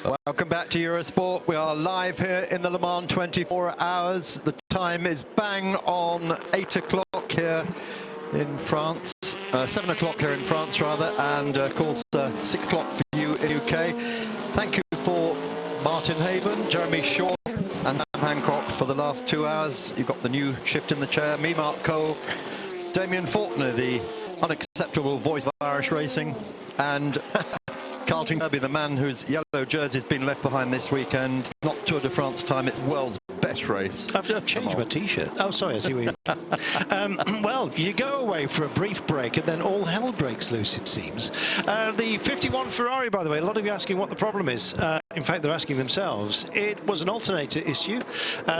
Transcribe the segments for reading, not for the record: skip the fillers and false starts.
Welcome back to Eurosport. We are live here in the Le Mans 24 hours. The time is bang on 8 o'clock here in France, 7 o'clock here in France rather, and of course 6 o'clock for you in the UK. Thank you for Martin Haven, Jeremy Shaw and Sam Hancock for the last 2 hours. You've got the new shift in the chair, me, Mark Cole, Damien Faulkner, the unacceptable voice of Irish racing, and Carlton Kirby, the man whose yellow jersey's been left behind this weekend. Not Tour de France time, it's world's best race. I've changed my T-shirt. Oh, sorry, I see what you well, you go away for a brief break and then all hell breaks loose, it seems. The 51 Ferrari, by the way, a lot of you asking what the problem is. In fact, they're asking themselves. It was an alternator issue,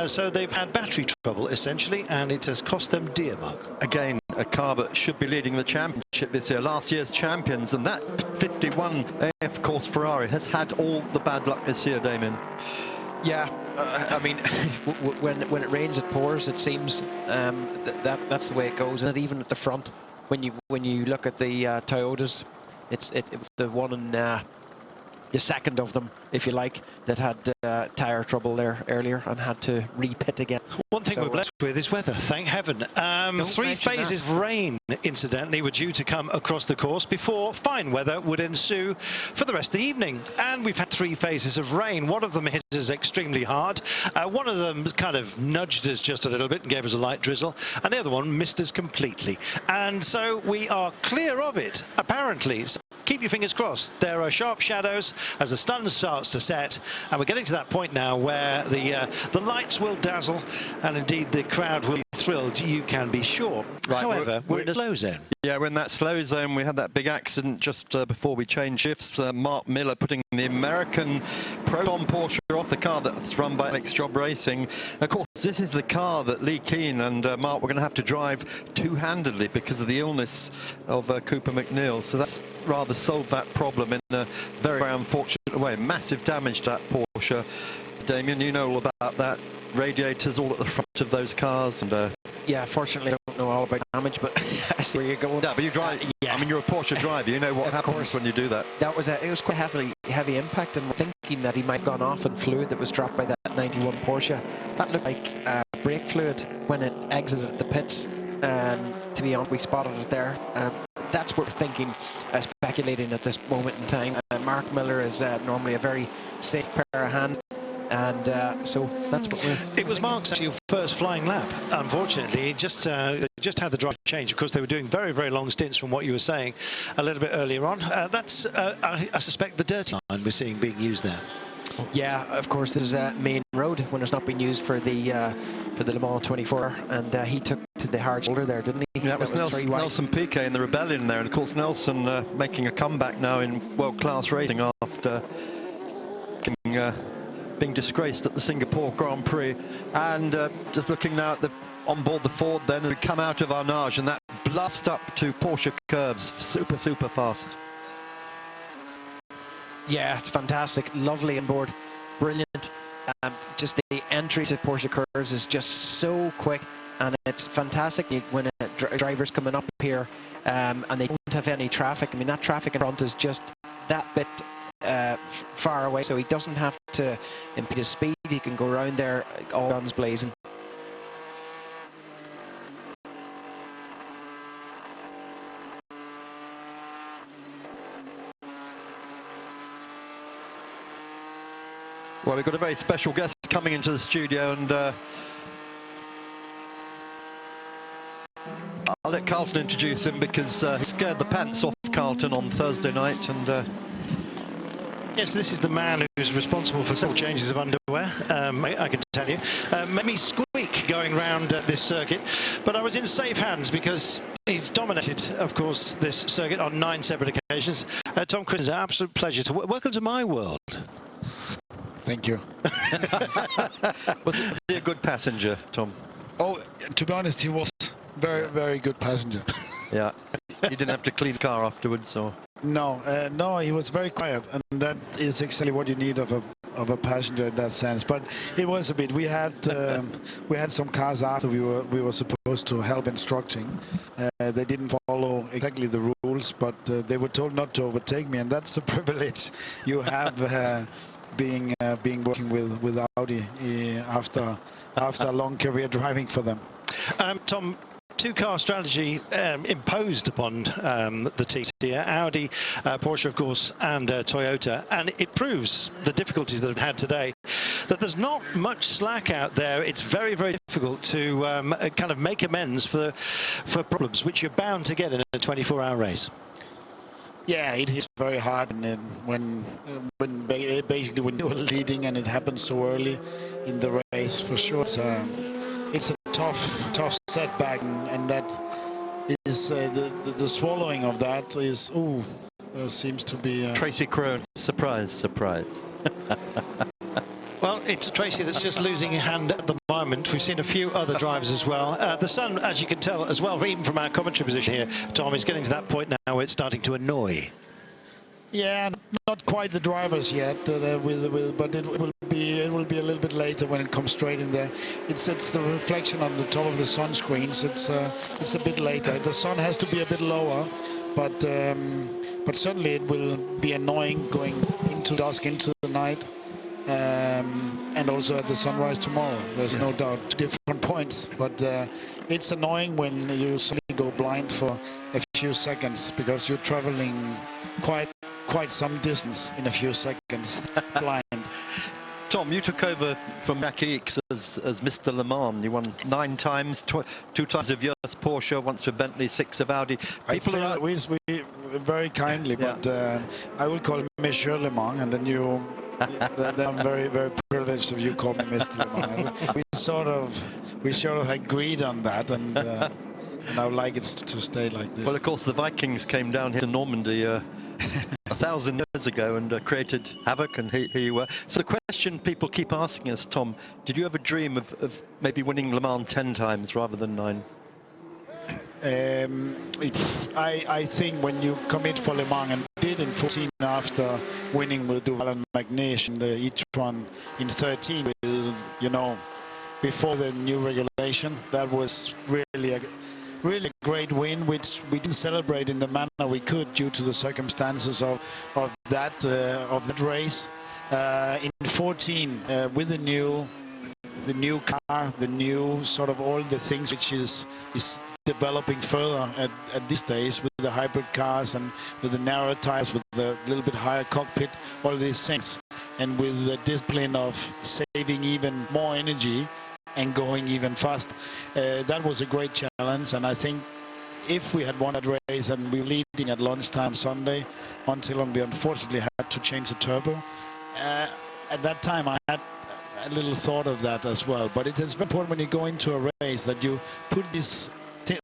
so they've had battery trouble, essentially, and it has cost them dear, Mark. Again, a car that should be leading the championship this year, last year's champions, and that 51 AF Corse Ferrari has had all the bad luck this year, Damien. Yeah, I mean, when it rains, it pours. It seems that's the way it goes, and even at the front, when you look at the Toyotas, it's the one in the second of them, if you like, that had tyre trouble there earlier and had to re-pit again. One thing we're blessed with is weather, thank heaven. 3 phases of rain, incidentally, were due to come across the course before fine weather would ensue for the rest of the evening. And we've had 3 phases of rain. One of them hit us extremely hard. One of them kind of nudged us just a little bit and gave us a light drizzle. And the other one missed us completely. And so we are clear of it, apparently. So keep your fingers crossed. There are sharp shadows as the sun starts to set, and we're getting to that point now where the lights will dazzle, and indeed the crowd will be thrilled, you can be sure. Right, however, we're in a slow zone. Yeah, we're in that slow zone. We had that big accident just before we changed shifts. Mark Miller putting the American Proton Porsche off, the car that's run by Alex Job Racing. Of course, this is the car that Lee Keane and Mark were going to have to drive two-handedly because of the illness of Cooper McNeil. So that's rather solved that problem in a very, very unfortunate way. Massive damage to that Porsche. Damien, you know all about that. Radiators all at the front of those cars, and yeah, fortunately I don't know all about damage, but I see where you're going. Yeah, but you drive. Yeah. I mean, you're a Porsche driver. You know what happens when you do that. That was it was quite heavy impact, and we're thinking that he might have gone off in fluid that was dropped by that 91 Porsche. That looked like brake fluid when it exited the pits. To be honest, we spotted it there. That's what we're thinking, speculating at this moment in time. Mark Miller is normally a very safe pair of hands. And so that's what we're... It was Mark's actually first flying lap. Unfortunately, he just had the drive change. Of course, they were doing very, very long stints from what you were saying a little bit earlier on. That's, I suspect, the dirty line we're seeing being used there. Yeah, of course, this is main road when it's not been used for the Le Mans 24, and he took to the hard shoulder there, didn't he? That was Nelson Piquet in the Rebellion there, and of course Nelson making a comeback now in world-class racing after being disgraced at the Singapore Grand Prix. And just looking now at on board the Ford, then we come out of Arnage, and that blast up to Porsche curves, super fast. Yeah, it's fantastic, lovely on board, brilliant. Just the entry to Porsche curves is just so quick, and it's fantastic when a driver's coming up here and they don't have any traffic. I mean, that traffic in front is just that bit far away, so he doesn't have to impede his speed. He can go around there all guns blazing. Well, we've got a very special guest coming into the studio, and I'll let Carlton introduce him because he scared the pants off Carlton on Thursday night. And yes, this is the man who's responsible for several changes of underwear, I can tell you. Made me squeak going round this circuit, but I was in safe hands because he's dominated, of course, this circuit on 9 separate occasions. Tom Cruise, it's an absolute pleasure to welcome to my world. Thank you. Was he a good passenger, Tom? Oh, to be honest, he was very good passenger. Yeah. You didn't have to clean the car afterwards, or? No, he was very quiet, and that is exactly what you need of a passenger in that sense. But it was a bit. We had some cars after we were supposed to help instructing. They didn't follow exactly the rules, but they were told not to overtake me, and that's the privilege you have being working with Audi after a long career driving for them. Tom, two-car strategy imposed upon the teams here, Audi, Porsche, of course, and Toyota, and it proves the difficulties that have had today, that there's not much slack out there. It's very, very difficult to kind of make amends for problems which you're bound to get in a 24-hour race. Yeah, it is very hard, and when basically when you're leading and it happens so early in the race, for sure it's a tough setback, and that is the swallowing of that is seems to be Tracy Krohn, surprise. Well, it's Tracy that's just losing a hand at the moment. We've seen a few other drivers as well. The sun, as you can tell as well, even from our commentary position here, Tom, is getting to that point now where it's starting to annoy. Yeah, not quite the drivers yet, but it will be a little bit later when it comes straight in there. It's the reflection on the top of the sun screens. It's a bit later. The sun has to be a bit lower, but certainly it will be annoying going into dusk, into the night. And also at the sunrise tomorrow. There's no doubt, different points, but it's annoying when you suddenly go blind for a few seconds because you're traveling quite some distance in a few seconds blind. Tom, you took over from Jack Ickx as Mr. Le Mans. You won 9 times, 2 times of yours Porsche, once for Bentley, 6 of Audi. We very kindly, yeah. But I will call him Monsieur Le Mans, and then you. Then I'm very, very privileged if you call me Mr. Le Mans. We sort of agreed on that, and I would like it to stay like this. Well, of course, the Vikings came down here to Normandy 1,000 years ago and created havoc, and here you were. So the question people keep asking us, Tom, did you ever dream of maybe winning Le Mans 10 times rather than 9? I think when you commit for Le Mans, and did in 14 after winning with Duval and McNish in the e-tron in 13, with, before the new regulation, that was really a great win, which we didn't celebrate in the manner we could due to the circumstances of that race. In 14, with the new car, the new sort of all the things which is developing further at these days, with the hybrid cars and with the narrow tires, with the little bit higher cockpit, all these things, and with the discipline of saving even more energy and going even fast. That was a great challenge, and I think if we had won that race and we were leading at lunchtime Sunday, until we unfortunately had to change the turbo, at that time I had a little thought of that as well. But it is very important when you go into a race that you put these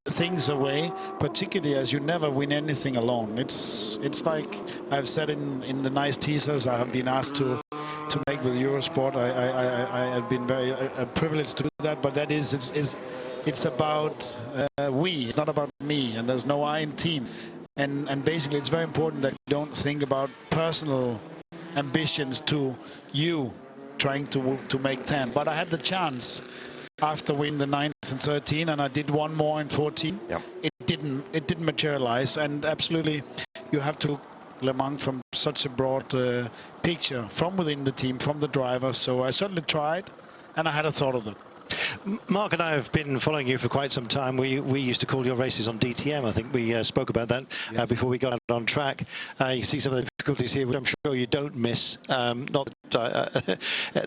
things away, particularly as you never win anything alone. It's like I've said in the nice teasers I have been asked to make with Eurosport. I have been very privileged to do that, but that is it's about we. It's not about me, and there's no I in team. And basically it's very important that you don't think about personal ambitions to you trying to make 10. But I had the chance after winning the 9th and 13, and I did one more in 14. Yep. It didn't materialize, and absolutely you have to Le Mans from such a broad picture from within the team, from the driver. So I certainly tried, and I had a thought of them. Mark and I have been following you for quite some time. We used to call your races on DTM. I think we spoke about that yes. Before we got out on track. You see some of the difficulties here, which I'm sure you don't miss.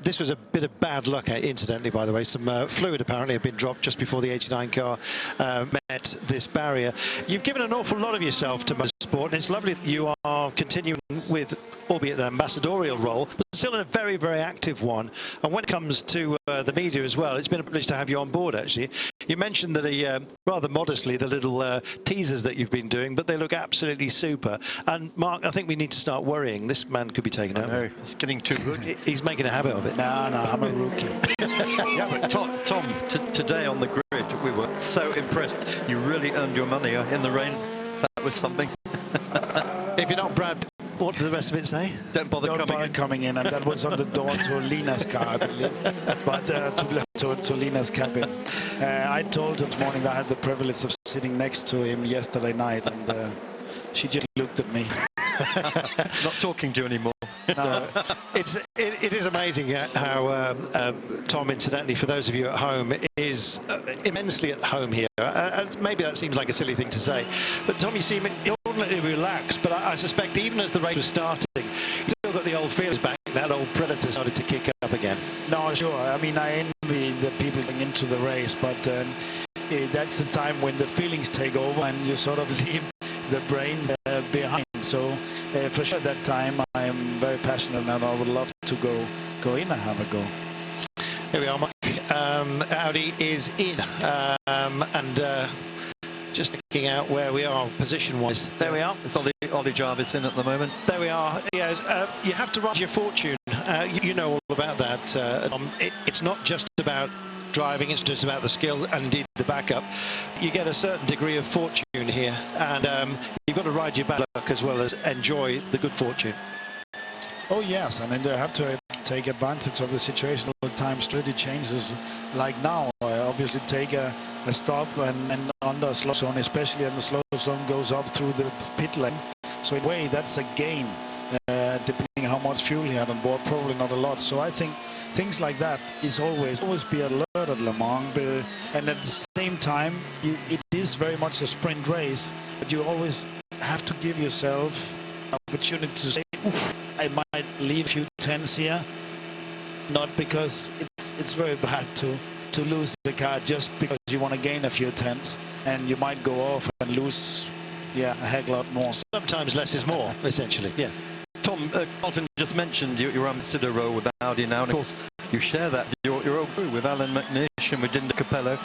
This was a bit of bad luck, incidentally, by the way. Some fluid apparently had been dropped just before the 89 car met this barrier. You've given an awful lot of yourself to motorsport, and it's lovely that you are continuing with, albeit an ambassadorial role, but still in a very, very active one. And when it comes to the media as well, it's been a privilege to have you on board, actually. You mentioned that rather modestly, the little teasers that you've been doing, but they look absolutely super. And Mark, I think we need to start worrying. This man could be taken out. No, it's getting too good. He's making a habit of it. No, I'm a rookie. Yeah, but Tom, today on the grid, we were so impressed. You really earned your money in the rain. That was something. If you're not Brad, what did the rest of it say? Don't bother coming in, and that was on the door to Lina's car, I believe. But to Lina's cabin. I told her this morning that I had the privilege of sitting next to him yesterday night, and she just looked at me. Not talking to you anymore. No. It is amazing how Tom, incidentally, for those of you at home, is immensely at home here. Maybe that seems like a silly thing to say, but Tom, you seem inordinately relaxed. But I suspect even as the race was starting, you still got the old feelings back. That old predator started to kick up again. No, sure. I mean, I envy the people going into the race, but that's the time when the feelings take over and you sort of leave the brains behind. So for sure, that time I am very passionate and I would love to go in and have a go. Here we are, Mike. Audi is in, and just looking out where we are position-wise. There we are. It's Ollie Jarvis in at the moment. There we are. Yes, you have to ride your fortune. You know all about that. It's not just about driving, it's just about the skill and indeed the backup. You get a certain degree of fortune here, and you've got to ride your bad luck as well as enjoy the good fortune. Oh yes, I mean, they have to take advantage of the situation all the time. Strategy changes, like now. I obviously take a stop and under a slow zone, especially when the slow zone goes up through the pit lane. So in a way, that's a gain, depending how much fuel he had on board. Probably not a lot. So I think things like that is always be alert at Le Mans. And at the same time, it is very much a sprint race, but you always have to give yourself an opportunity to say, oof, I might leave a few tenths here, not because it's very bad to lose the car just because you want to gain a few tenths, and you might go off and lose, a heck lot more. Sometimes less is more, essentially. Yeah. Tom, Carlton just mentioned your ambassador role with Audi now, and of course you share that your old crew with Alan McNish and with Dinder Capello.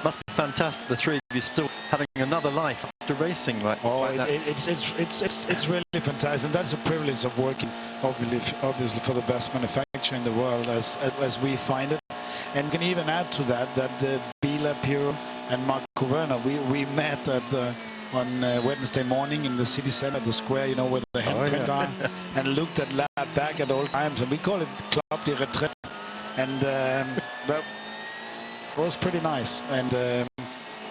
Must be fantastic, the three of you still having another life after racing like that. It's really fantastic, and that's a privilege of working obviously for the best manufacturer in the world as we find it. And you can even add to that Bila Piro and Marco Werner, we met on Wednesday morning in the city center, the square, where the handprint are, and looked at back at old times, and we call it Club de Retraite, and that was pretty nice. And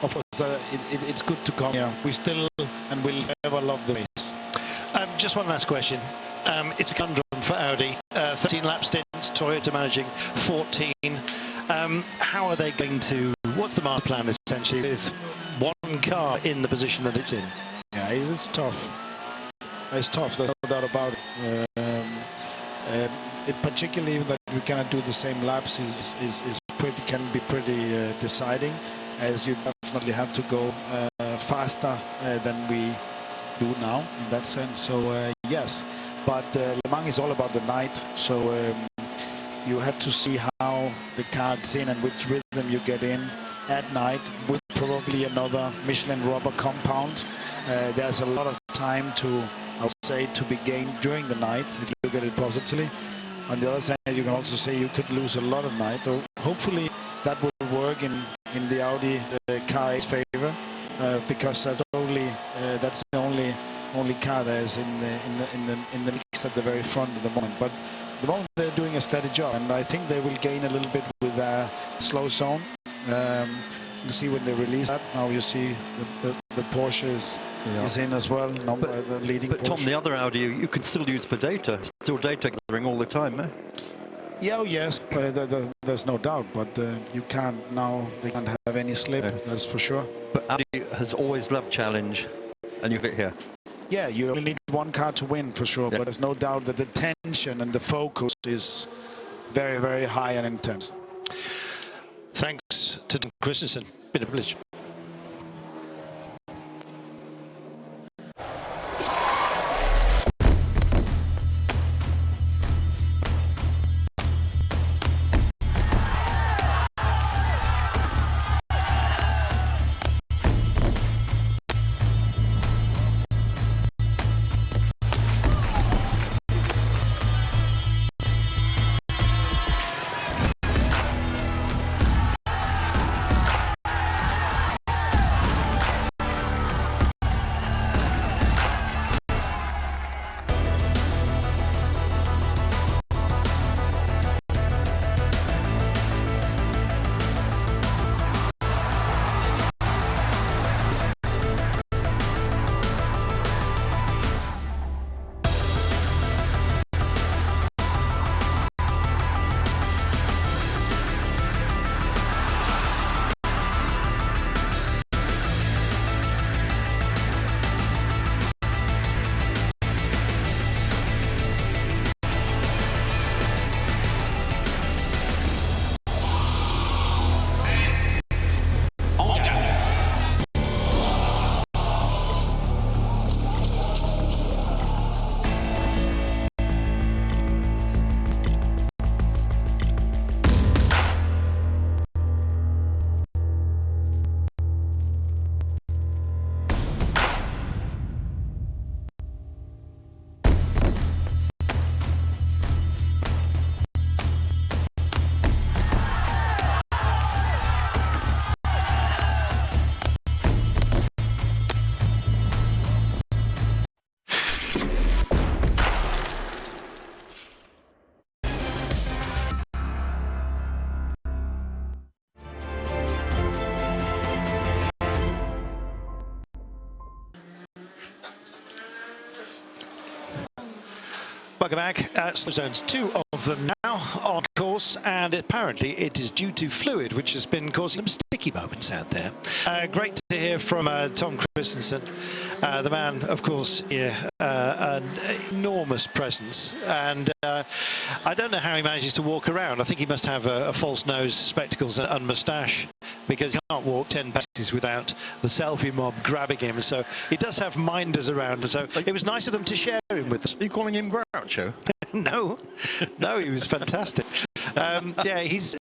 of course, it's good to come here. We still and will ever love the race. Just one last question. It's a conundrum for Audi. 13 lap stints, Toyota managing 14. How are they going to? What's the master plan essentially with one car in the position that it's in? Yeah, it's tough. It's tough. There's no doubt about it. Particularly that we cannot do the same laps can be pretty deciding, as you definitely have to go faster than we do now in that sense. So yes, but Le Mans is all about the night. So you have to see how the car gets in and which rhythm you get in at night with probably another Michelin rubber compound. There's a lot of time to be gained during the night if you look at it positively. On the other side, you can also say you could lose a lot of night. So hopefully that will work in the Audi car's favor, because that's the only car that is in the mix at the very front at the moment. But at the moment they're doing a steady job, and I think they will gain a little bit with their slow zone. You see when they release that. Now you see the Porsche is in as well. The leading. But Porsche. Tom, the other Audi you can still use for data. Still data gathering all the time, eh? Yeah, yes, there's no doubt. But you can't now. They can't have any slip. Yeah. That's for sure. But Audi has always loved challenge, and you get here. Yeah, you only need one car to win for sure. Yeah. But there's no doubt that the tension and the focus is very, very high and intense. Thanks to Tom Christensen. Been a privilege. Welcome back. Slow zones, 2 of them now on course, and apparently it is due to fluid, which has been causing some sticky moments out there. Great to hear from Tom Christensen, the man, of course, here, an enormous presence, and I don't know how he manages to walk around. I think he must have a false nose, spectacles and moustache, because he can't walk 10 paces without the selfie mob grabbing him. So he does have minders around, and so it was nice of them to share him with us. Are you calling him Groucho? No, he was fantastic. Yeah, he's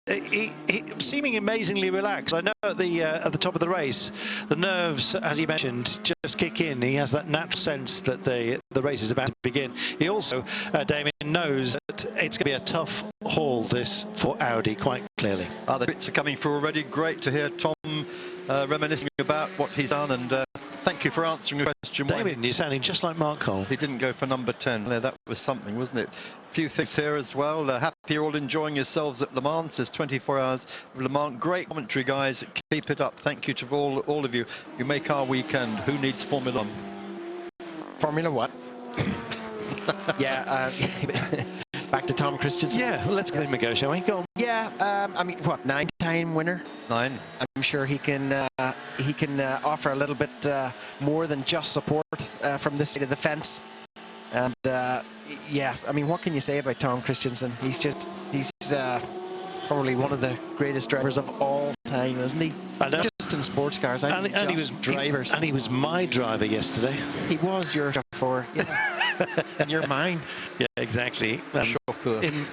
seeming amazingly relaxed. I know at the top of the race, the nerves, as he mentioned, just kick in. He has that natural sense that the race is about to begin. He also, Damien, knows that it's going to be a tough haul, this, for Audi, quite clearly. The bits are coming through already. Great to hear Tom reminiscing about what he's done, and thank you for answering the question. Damien, you're sounding just like Mark Cole. He didn't go for number 10. That was something, wasn't it? A few things here as well. Happy you're all enjoying yourselves at Le Mans. There's 24 hours of Le Mans. Great commentary, guys. Keep it up. Thank you to all of you. You make our weekend. Who needs Formula 1? Formula what? Yeah, back to Tom Christensen. Yeah, well, let's give him a go, shall we? Go on. Yeah, I mean, what, 9-time winner? 9. I'm sure he can offer a little bit more than just support from this side of the fence. And yeah, I mean, what can you say about Tom Christensen? He's probably one of the greatest drivers of all time, isn't he? I know. Just in sports cars, and he was drivers. And he was my driver yesterday. He was your chauffeur. Yeah. In your mind. Yeah, exactly.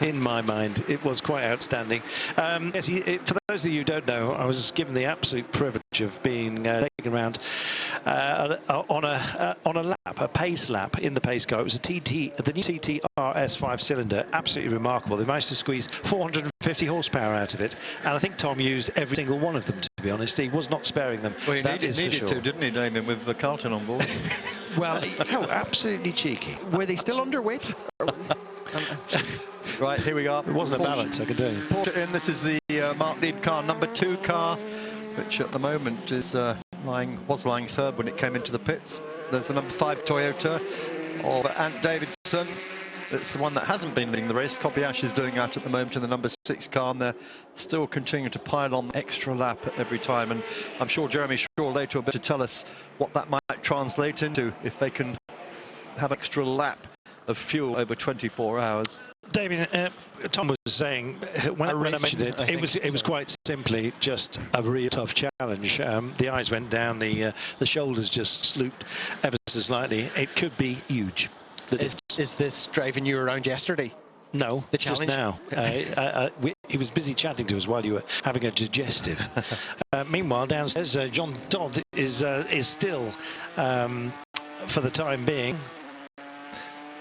In my mind, it was quite outstanding. Yes, for those of you who don't know, I was given the absolute privilege of being taken around on a lap, a pace lap in the pace car. It was the new TT RS 5-cylinder, absolutely remarkable. They managed to squeeze 450 horsepower out of it, and I think Tom used every single one of them, to be honest. He was not sparing them. Well, he needed to, didn't he, Damien, with the Carlton on board? Well, how absolutely cheeky. Were they still underweight? Right, here we are. It wasn't a balance, I can tell you. Porsche in. This is the Mark Lieb car, number 2 car, which at the moment is was lying third when it came into the pits. There's the number 5 Toyota of Ant Davidson. It's the one that hasn't been leading the race. Kobayashi is doing that at the moment in the number 6 car, and they're still continuing to pile on extra lap at every time. And I'm sure Jeremy Shaw later will be able to tell us what that might translate into if they can have extra lap of fuel over 24 hours. Damien, Tom was saying when I mentioned it, it was quite simply just a real tough challenge. The eyes went down, the shoulders just slooped ever so slightly. It could be huge. Is this driving you around yesterday? No, the just challenge? now. He was busy chatting to us while you were having a digestive. Meanwhile, downstairs, John Dodd is still, for the time being,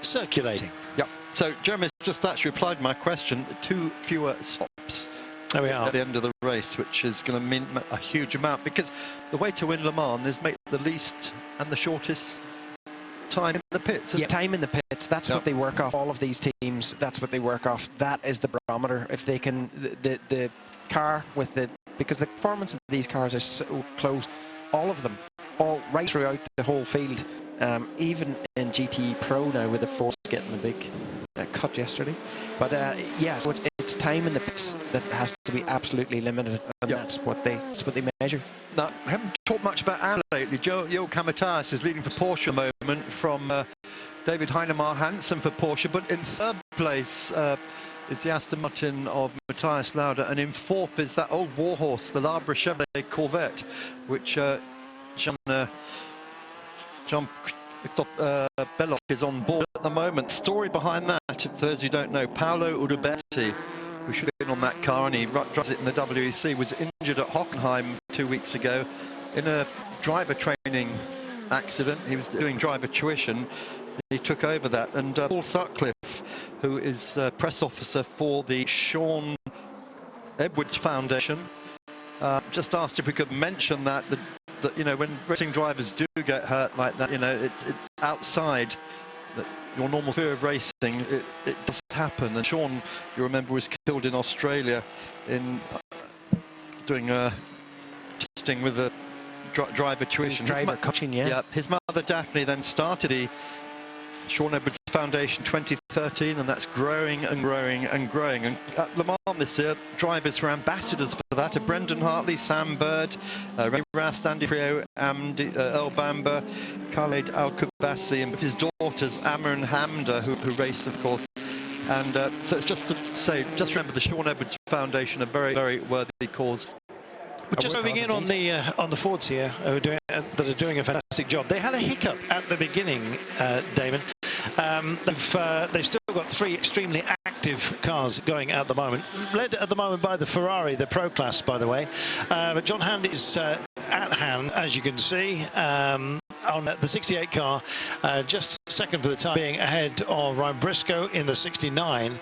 circulating. Yep. So Jeremy's just actually replied to my question. 2 fewer stops. There we are. At the end of the race, which is going to mean a huge amount, because the way to win Le Mans is make the least and the shortest time in the pits. Yeah, time in the pits. That's what they work off. All of these teams, that's what they work off. That is the barometer. If they can, the car with because the performance of these cars are so close, all of them, all right throughout the whole field. Even in GT Pro now, with the Force getting a big cut yesterday. But yeah, so it's time in the pits that has to be absolutely limited, and that's what they measure. Now, we haven't talked much about Audi lately. Joachim Matthias is leading for Porsche at the moment from David Heinemar Hansen for Porsche, but in third place is the Aston Martin of Matthias Lauda, and in fourth is that old warhorse, the Labre Chevrolet Corvette, which Jean-Christophe Belloc is on board at the moment. Story behind that, for those who don't know, Paolo Uberti, who should have been on that car and he drives it in the WEC, was injured at Hockenheim 2 weeks ago in a driver training accident. He was doing driver tuition. He took over that, and Paul Sutcliffe, who is the press officer for the Sean Edwards Foundation, just asked if we could mention that you know, when racing drivers do get hurt like that, you know, it's outside your normal fear of racing. It does happen. And Sean, you remember, was killed in Australia in doing testing with a driver tuition. Driver coaching, yeah. His mother Daphne then started the Sean Edwards Foundation 2013, and that's growing and growing and growing. And at Le Mans this year, drivers were ambassadors for that: Brendan Hartley, Sam Bird, Ray Rast, Andy Prio, Earl Bamber, Khaled Al-Kubasi, and his daughters Amma and Hamda, who raced, of course. And so it's just to say, just remember the Sean Edwards Foundation, a very, very worthy cause. But just moving in on the Fords here, that are doing a fantastic job. They had a hiccup at the beginning, Damon. They've still got 3 extremely active cars going at the moment, led at the moment by the Ferrari, the Pro Class, by the way. But John Hand is at hand, as you can see, on the 68 car, just second for the time being, ahead of Ryan Briscoe in the 69.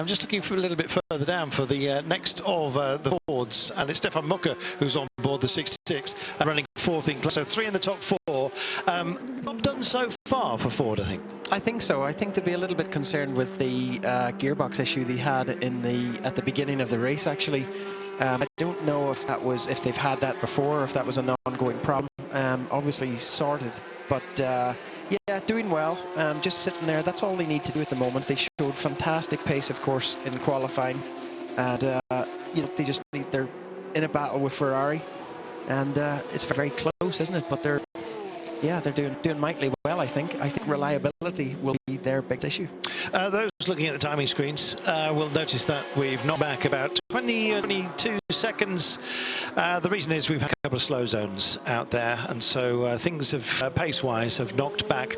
Just looking for a little bit further down for the next of the Fords, and it's Stefan Mucker who's on board the 66, running 4th in class. So 3 in the top 4. Not done so far for Ford, I think. I think so. I think they'd be a little bit concerned with the gearbox issue they had at the beginning of the race. Actually, I don't know if they've had that before, or if that was an ongoing problem. Obviously sorted, but yeah, doing well. Just sitting there. That's all they need to do at the moment. They showed fantastic pace, of course, in qualifying, and they just they're in a battle with Ferrari, and it's very close, isn't it? But they're doing mightily well. I think reliability will be their big issue. Those looking at the timing screens will notice that we've knocked back about 22 seconds. The reason is we've had a couple of slow zones out there, and so things have, pace-wise, have knocked back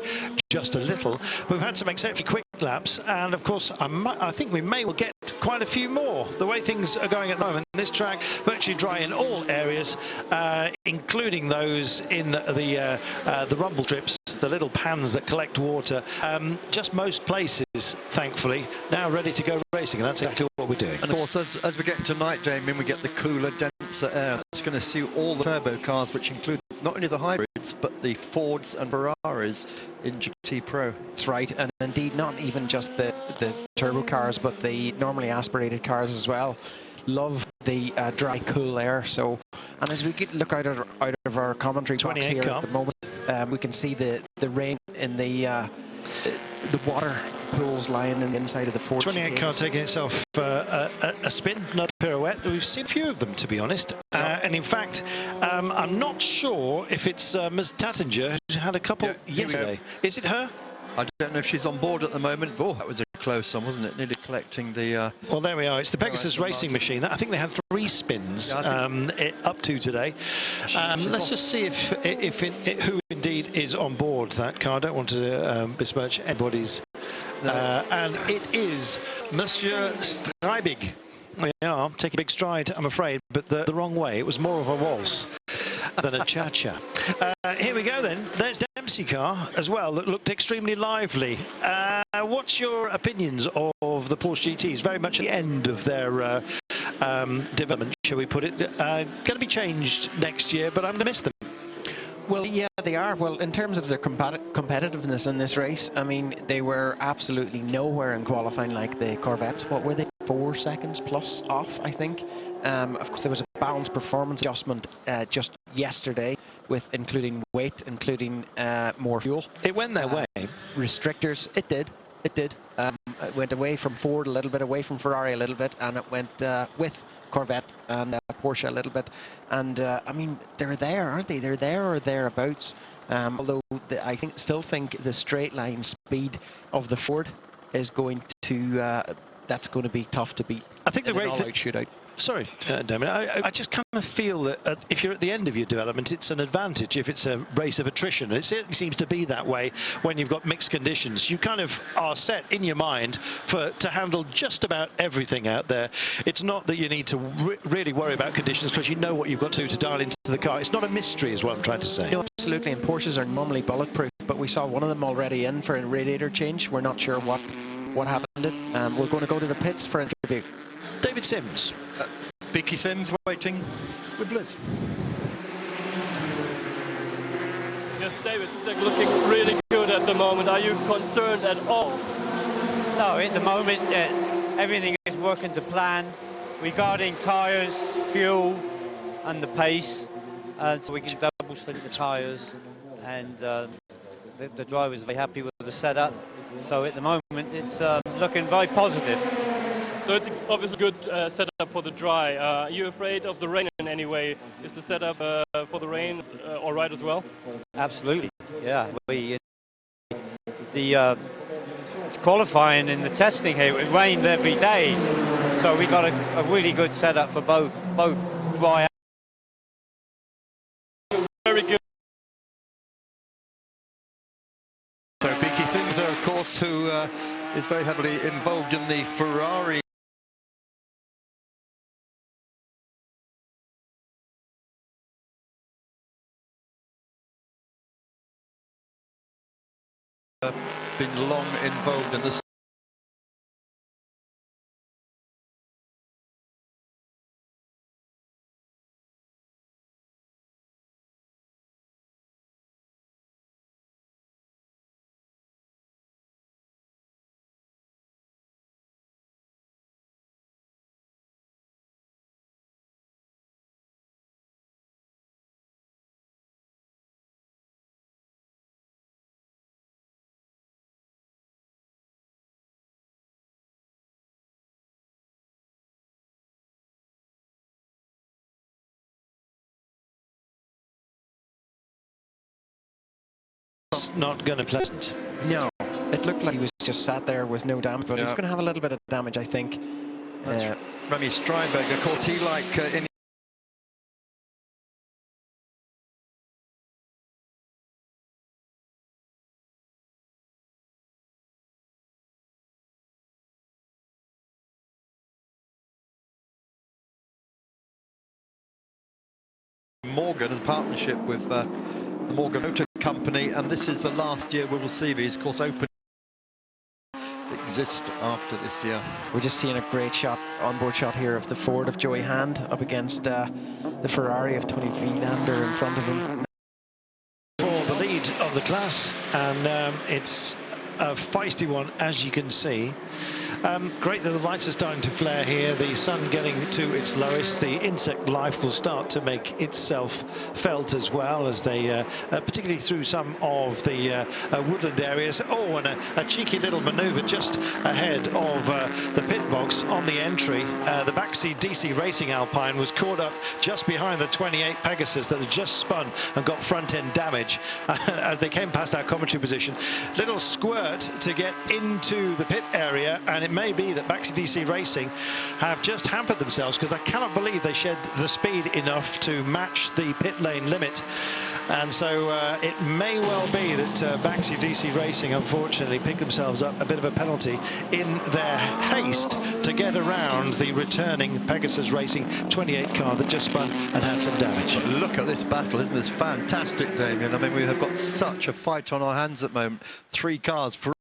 just a little. We've had some exceptionally quick laps, and of course I think we may well get quite a few more. The way things are going at the moment, this track virtually dry in all areas, including those in the rumble strips, the little pans that collect water. Just most places, thankfully, now ready to go racing, and that's exactly what we're doing. And of course, as we get into night, Damien, we get the cooler, denser air. It's going to suit all the turbo cars, which include not only the hybrids, but the Fords and Ferraris in GT Pro. That's right, and indeed not even just the turbo cars, but the normally aspirated cars as well. Love the dry, cool air. So, and as we look out of our commentary box here at the moment, we can see the rain in the water pools lying in the inside of the Ford. 28 car taking itself a spin, another pirouette. We've seen a few of them, to be honest. And in fact, I'm not sure if it's Ms. Tattinger who had a couple yesterday. Is it her? I don't know if she's on board at the moment. Oh, that was a close one, wasn't it? Nearly collecting the... Well, there we are. It's the Pegasus racing machine. I think they had 3 spins up to today. Let's just see if who indeed is on board that car. I don't want to besmirch anybody's. And it is Monsieur Streibig. Yeah, taking a big stride, I'm afraid, but the wrong way. It was more of a waltz than a cha-cha. Here we go then. There's Dempsey car as well that looked extremely lively. What's your opinions of the Porsche GTs? Very much at the end of their development, shall we put it. Going to be changed next year, but I'm going to miss them. Well, yeah, they are. Well, in terms of their competitiveness in this race, I mean, they were absolutely nowhere in qualifying like the Corvettes. What were they? 4 seconds plus off, I think. Of course, there was a balanced performance adjustment just yesterday, with including weight, including more fuel. It went their way. Restrictors, it did. It went away from Ford a little bit, away from Ferrari a little bit, and it went with Corvette and Porsche a little bit. And I mean, they're there, aren't they? They're there or thereabouts. Although I still think the straight line speed of the Ford is going to that's going to be tough to beat. I think the great all-out shootout. Sorry, Damien. I just kind of feel that if you're at the end of your development, it's an advantage if it's a race of attrition. And it certainly seems to be that way when you've got mixed conditions. You kind of are set in your mind to handle just about everything out there. It's not that you need to really worry about conditions, because you know what you've got to do to dial into the car. It's not a mystery, is what I'm trying to say. No, absolutely. And Porsches are normally bulletproof, but we saw one of them already in for a radiator change. We're not sure what happened. We're going to go to the pits for an interview. David Sims. Beaky Sims waiting with Liz. Yes, David, it's looking really good at the moment. Are you concerned at all? No, at the moment everything is working to plan regarding tyres, fuel and the pace. So we can double stint the tyres, and the drivers are very happy with the setup. So at the moment, it's looking very positive. So it's obviously a good setup for the dry. Are you afraid of the rain in any way? Is the setup for the rain all right as well? Absolutely, yeah. It's qualifying in the testing here. It rained every day, so we got a really good setup for both dry. Very good. So Biki Singzer, of course, who is very heavily involved in the Ferrari been long involved in this. Not going to pleasant. No, it looked like he was just sat there with no damage, but he's going to have a little bit of damage, I think. That's Remy Steinberg, of course, he in Morgan as a partnership with the Morgan Motor Company, and this is the last year we will see these, of course, open exist after this year. We're just seeing a great shot, onboard shot here of the Ford of Joey Hand up against the Ferrari of Tony Vilander in front of him. For the lead of the class, and it's a feisty one, as you can see. Great that the lights are starting to flare here, the sun getting to its lowest, the insect life will start to make itself felt as well, as they particularly through some of the woodland areas. Oh, and a cheeky little maneuver just ahead of the pit box on the entry. The Baxi DC Racing Alpine was caught up just behind the 28 Pegasus that had just spun and got front end damage as they came past our commentary position. Little squirt to get into the pit area, and it may be that Baxi DC Racing have just hampered themselves, because I cannot believe they shed the speed enough to match the pit lane limit. And so it may well be that Baxi DC Racing unfortunately picked themselves up a bit of a penalty in their haste to get around the returning Pegasus Racing 28 car that just spun and had some damage. But look at this battle, isn't this fantastic, Damien? I mean, we have got such a fight on our hands at the moment. 3 cars for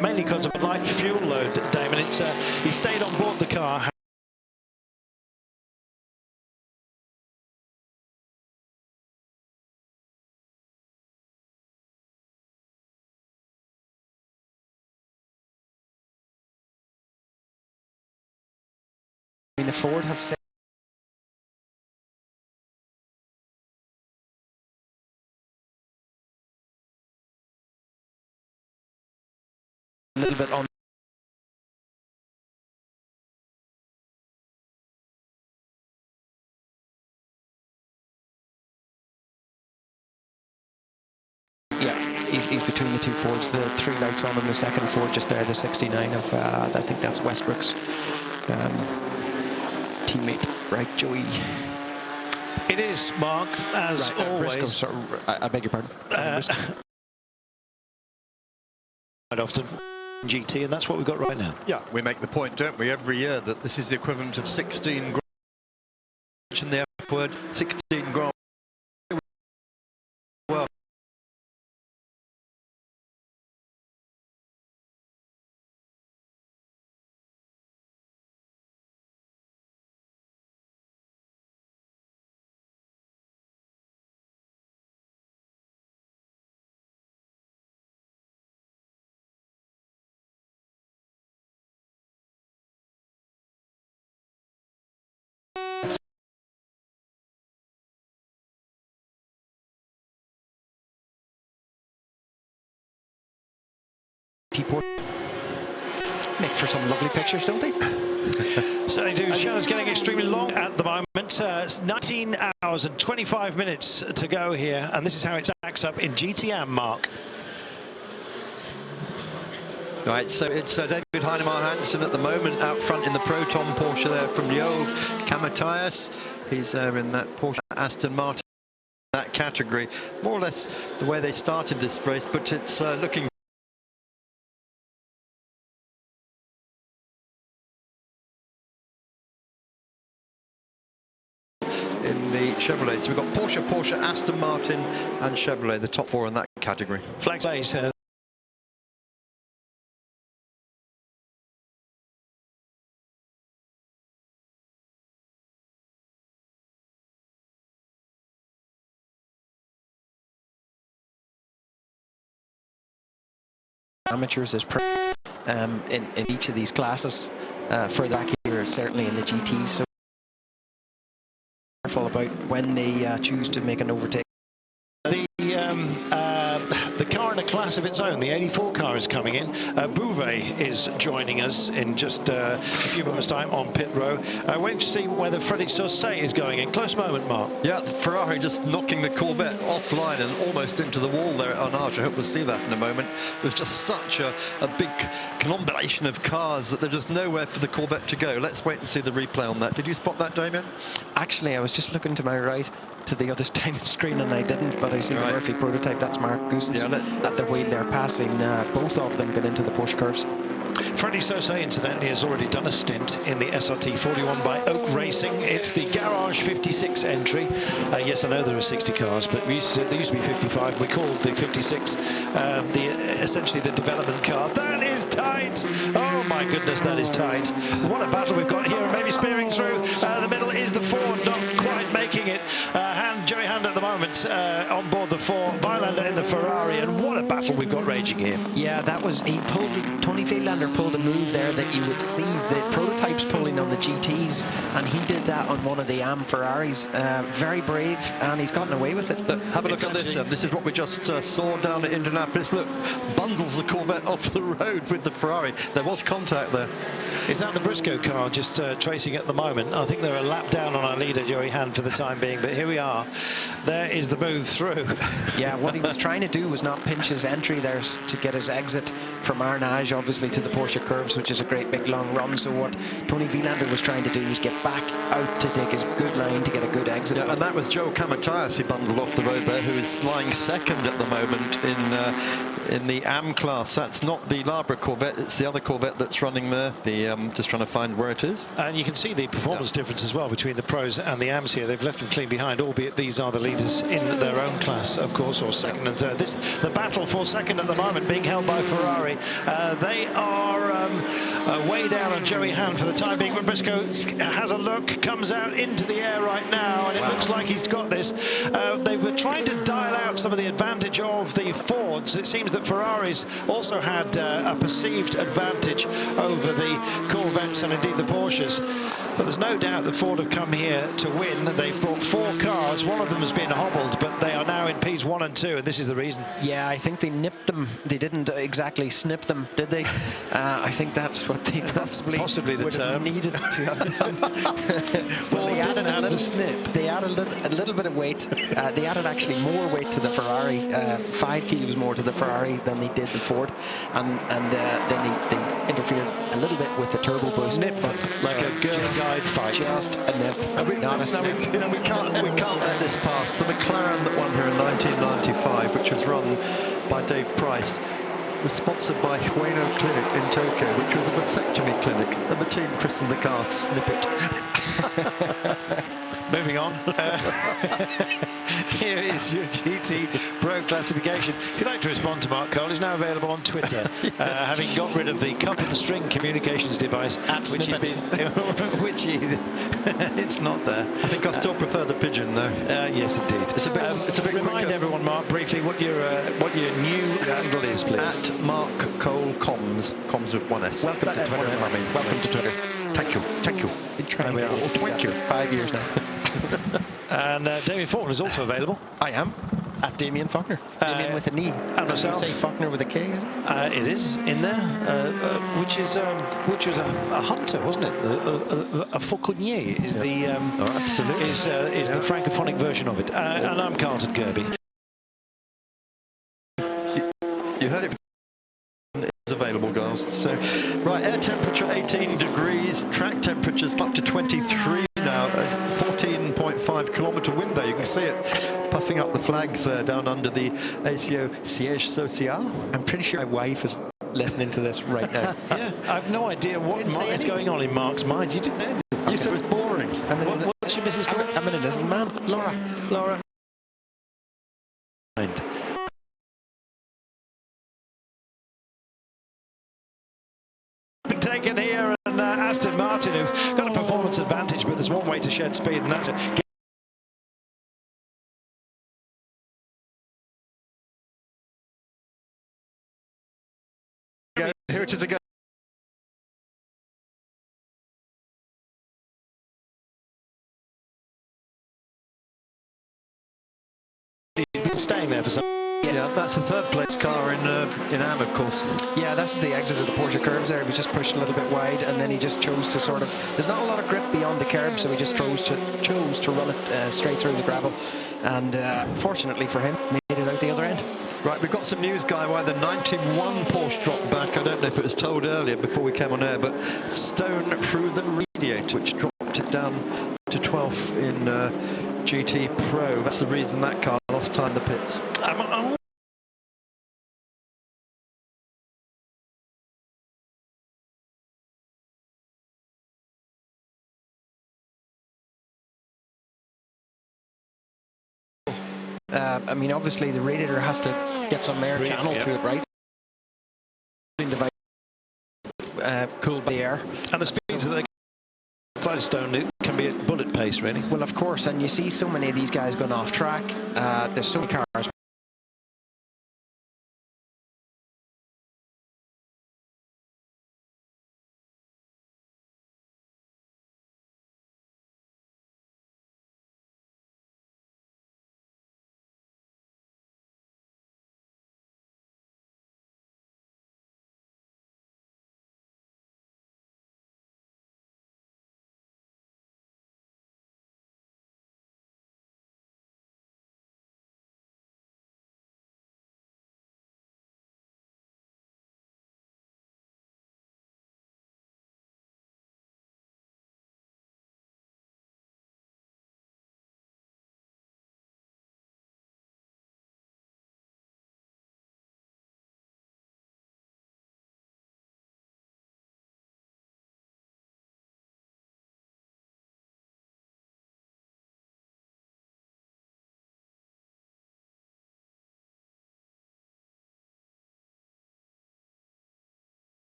mainly because of a light fuel load, Damon. He stayed on board the car. The Ford have said a little bit on he's between the two Fords. The three lights on in the second Ford just there, the 69 of I think that's Westbrook's teammate, right, Joey? It is, Mark, as right, always. Briscoe, sorry, I beg your pardon. Quite often GT, and that's what we've got right now. Yeah, we make the point, don't we, every year that this is the equivalent of 16 Grand Prix in the F word, 16 Grand Prix. Well, T-port make for some lovely pictures, don't they? So they do. Shadow's getting extremely long at the moment. It's 19 hours and 25 minutes to go here, and this is how it stacks up in GTM, Mark. right, so it's David Heinemeier Hansson at the moment out front in the Proton Porsche there from Joe Kamataias. He's there in that Porsche Aston Martin, that category. More or less the way they started this race, but it's looking in the Chevrolet. So we've got Porsche, Aston Martin and Chevrolet, the top four in that category. Flag place. Amateurs is in each of these classes. Further back here, certainly in the GTs. So careful about when they choose to make an overtake. The car in a class of its own, the 84 car, is coming in. Bouvet is joining us in just a few moments' time on pit row. Waiting to see whether Freddie Saucet is going in. Close moment, Mark. Yeah, Ferrari just knocking the Corvette offline and almost into the wall there at Arnage. I hope we'll see that in a moment. There's just such a big combination of cars that there's just nowhere for the Corvette to go. Let's wait and see the replay on that. Did you spot that, Damien? Actually, I was just looking to my right to the other time screen and I didn't, but I see the Murphy prototype. That's Mark Goosens at the wheel there, passing both of them get into the Porsche curves. Freddie Saucet, incidentally, has already done a stint in the SRT 41 by Oak Racing. It's the Garage 56 entry. Yes, I know there are 60 cars, but there used to be 55. We called the 56 essentially the development car. That is tight. Oh my goodness, that is tight. What a battle we've got here. And maybe spearing through the middle is the Ford, not quite making it. Joey Hand at the moment on board the Ford, Vilander in the Ferrari, and what a battle we've got raging here. Yeah, that was, Tony Vilander pulled a move there that you would see the prototypes pulling on the GTs, and he did that on one of the AM Ferraris. Very brave, and he's gotten away with it. Look, have a look at this. This is what we just saw down at Indianapolis. Look, bundles the Corvette off the road with the Ferrari. There was contact there. Is that the Briscoe car just tracing at the moment? I think they're a lap down on our leader, Joey Hand, for the time being, but here we are. There is the move through. Yeah, what he was trying to do was not pinch his entry there to get his exit from Arnage, obviously, to the Porsche curves, which is a great big long run. So what Tony Vilander was trying to do was get back out to take his good line to get a good exit. Yeah, and that was Joe Kamataias he bundled off the road there, who is lying second at the moment in in the AM class. That's not the Lara Corvette, it's the other Corvette that's running there. Just trying to find where it is. And you can see the performance difference as well between the pros and the AMs here. They've left them clean behind, albeit these are the leaders in their own class, of course, or second and third. The battle for second at the moment being held by Ferrari. They are way down on Joey Hand for the time being, but Briscoe has a look, comes out into the air right now, and it looks like he's got this. They were trying to dial out some of the advantage of the Fords. It seems that Ferraris also had a perceived advantage over the Corvettes and indeed the Porsches. But there's no doubt that Ford have come here to win. They've brought 4 cars. One of them has been hobbled, but they are now in Ps 1 and 2, and this is the reason. Yeah, I think they nipped them. They didn't exactly snip them, did they? I think that's what they possibly the term needed to have done. Well, they added a little snip. They added a little bit of weight. They added actually more weight to the Ferrari, 5 kilos more to the Ferrari than they did the Ford, and then they interfered a little bit with the turbo boost. Nip, like a girl guide fight. Just a nip, not a snip. We can't let this pass. The McLaren that won here in 1995, which was run by Dave Price, was sponsored by Hueno Clinic in Tokyo, which was a vasectomy clinic, and the team christened the car Snippet. Moving on. Here is your GT Pro classification. If you'd like to respond to Mark Cole, he's now available on Twitter, having got rid of the cup and string communications device, which he'd been, it's not there. I think I still prefer the pigeon, though. Yes, indeed. It's a bit Remind quicker. everyone, Mark, briefly what your new handle is, please. At Mark Cole Comms with 1 S. Welcome to Twitter. Welcome to Twitter. Thank you. Been trying to Thank you. 5 years now. And Damien Faulkner is also available. I am at Damien Faulkner. Damien with an E. And myself. You say Faulkner with a K, is it? It is in there, which was a hunter, wasn't it? A fauconnier is the absolutely is the francophonic version of it. And I'm Carlton Kirby. You heard it. Is available, guys. So, right, air temperature 18 degrees, track temperatures up to 23 now, a 14.5 kilometre wind there. You can see it puffing up the flags there down under the ACO Siège Social. I'm pretty sure my wife is listening to this right now. Yeah, I have no idea what is going on in Mark's mind. You didn't know. You said it was boring. What's your Mrs. called? I'm an innocent man. Laura. Taken here, and Aston Martin, who've got a performance advantage, but there's one way to shed speed, and that's Here it is again. been staying there for some. Yeah, that's the third place car in AM, of course. Yeah, that's the exit of the Porsche curbs there. He was just pushed a little bit wide, and then he just chose to sort of... There's not a lot of grip beyond the curb, so he just chose to run it straight through the gravel. And fortunately for him, made it out the other end. Right, we've got some news, Guy, why the 91 Porsche dropped back. I don't know if it was told earlier before we came on air, but stone through the radiator, which dropped it down to 12th in GT Pro. That's the reason that car lost time in the pits. I mean, obviously the radiator has to get some air channel to it, right? Cooled by the air. And the speeds that they Cloudstone, it can be at bullet pace, really. Well, of course, and you see so many of these guys going off track. There's so many cars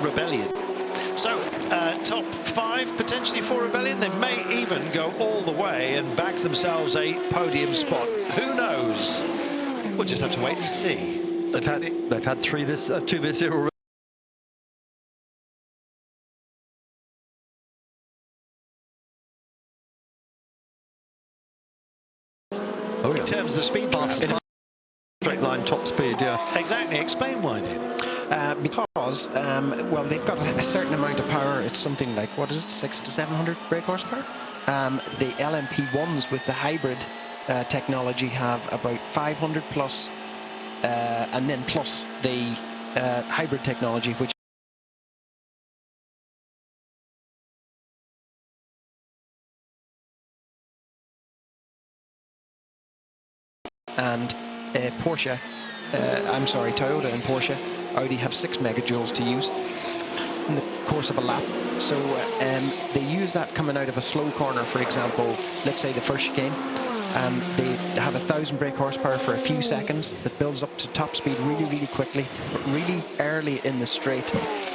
Rebellion. So, top 5 potentially for Rebellion. They may even go all the way and bag themselves a podium spot. Who knows? We'll just have to wait and see. They've had two this year already. Oh, yeah. In terms of the speed Fast, trap. straight line top speed, yeah. Exactly. Explain why, then. Because, well, they've got a certain amount of power. It's something like, what is it, 600 to 700 brake horsepower? The LMP1s with the hybrid technology have about 500 plus, and then plus the hybrid technology, which and Porsche, I'm sorry, Toyota and Porsche, Audi have 6 megajoules to use in the course of a lap. So they use that coming out of a slow corner, for example, let's say the first chicane. They have 1,000 brake horsepower for a few seconds that builds up to top speed really, really quickly, but really early in the straight.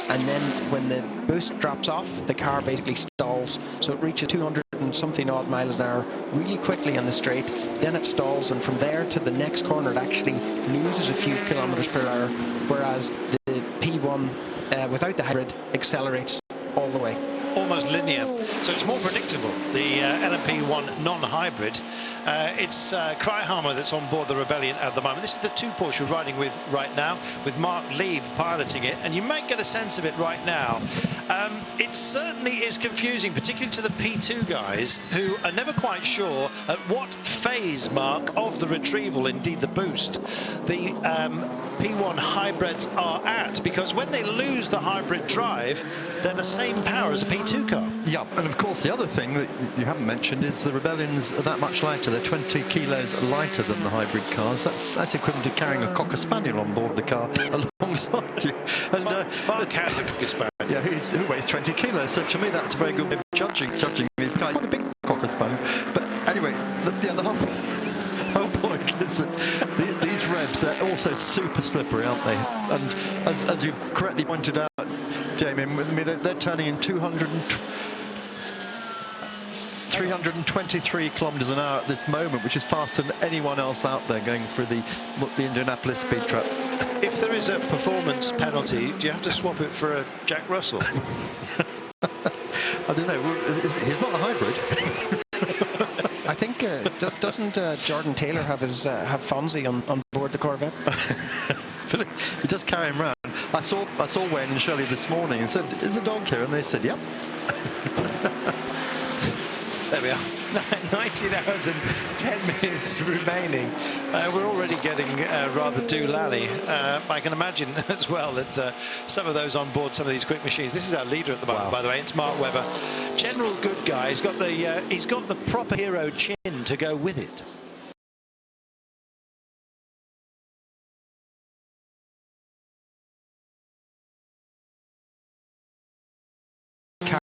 And then when the boost drops off, the car basically stalls. So it reaches 200 and something odd miles an hour really quickly on the straight. Then it stalls, and from there to the next corner, it actually loses a few kilometers per hour, whereas the P1 without the hybrid accelerates all the way. Almost linear, so it's more predictable. The LMP1 non-hybrid, it's Kryhammer that's on board the Rebellion at the moment. This is the 2 Porsche we're riding with right now, with Mark Lieb piloting it, and you might get a sense of it right now. It certainly is confusing, particularly to the P2 guys, who are never quite sure at what phase, Mark, of the retrieval, indeed the boost, the P1 hybrids are at, because when they lose the hybrid drive, they're the same power as a P2 car. Yeah, and of course the other thing that you haven't mentioned is the Rebellions are that much lighter. They're 20 kilos lighter than the hybrid cars. That's equivalent to carrying a Cocker Spaniel on board the car alongside you. And Mark has a Cocker Spaniel. Yeah, who weighs 20 kilos. So to me, that's a very good way of judging these guys. Quite a big Cocker Spaniel. But anyway, the whole point is that these revs are also super slippery, aren't they? And as you've correctly pointed out, Damien, with me, they're turning in 323 kilometers an hour at this moment, which is faster than anyone else out there going through the Indianapolis speed trap. If there is a performance penalty, do you have to swap it for a Jack Russell? I don't know. He's not a hybrid. I think doesn't Jordan Taylor have Fonzie on board the Corvette? He does carry him around. I saw Wayne and Shirley this morning and said, "Is the dog here?" And they said, "Yep." There we are. 19 hours and 10 minutes remaining. We're already getting rather doolally. I can imagine as well that some of those on board some of these quick machines. This is our leader at the moment, by the way. It's Mark Webber. General good guy. He's got the proper hero chin to go with it.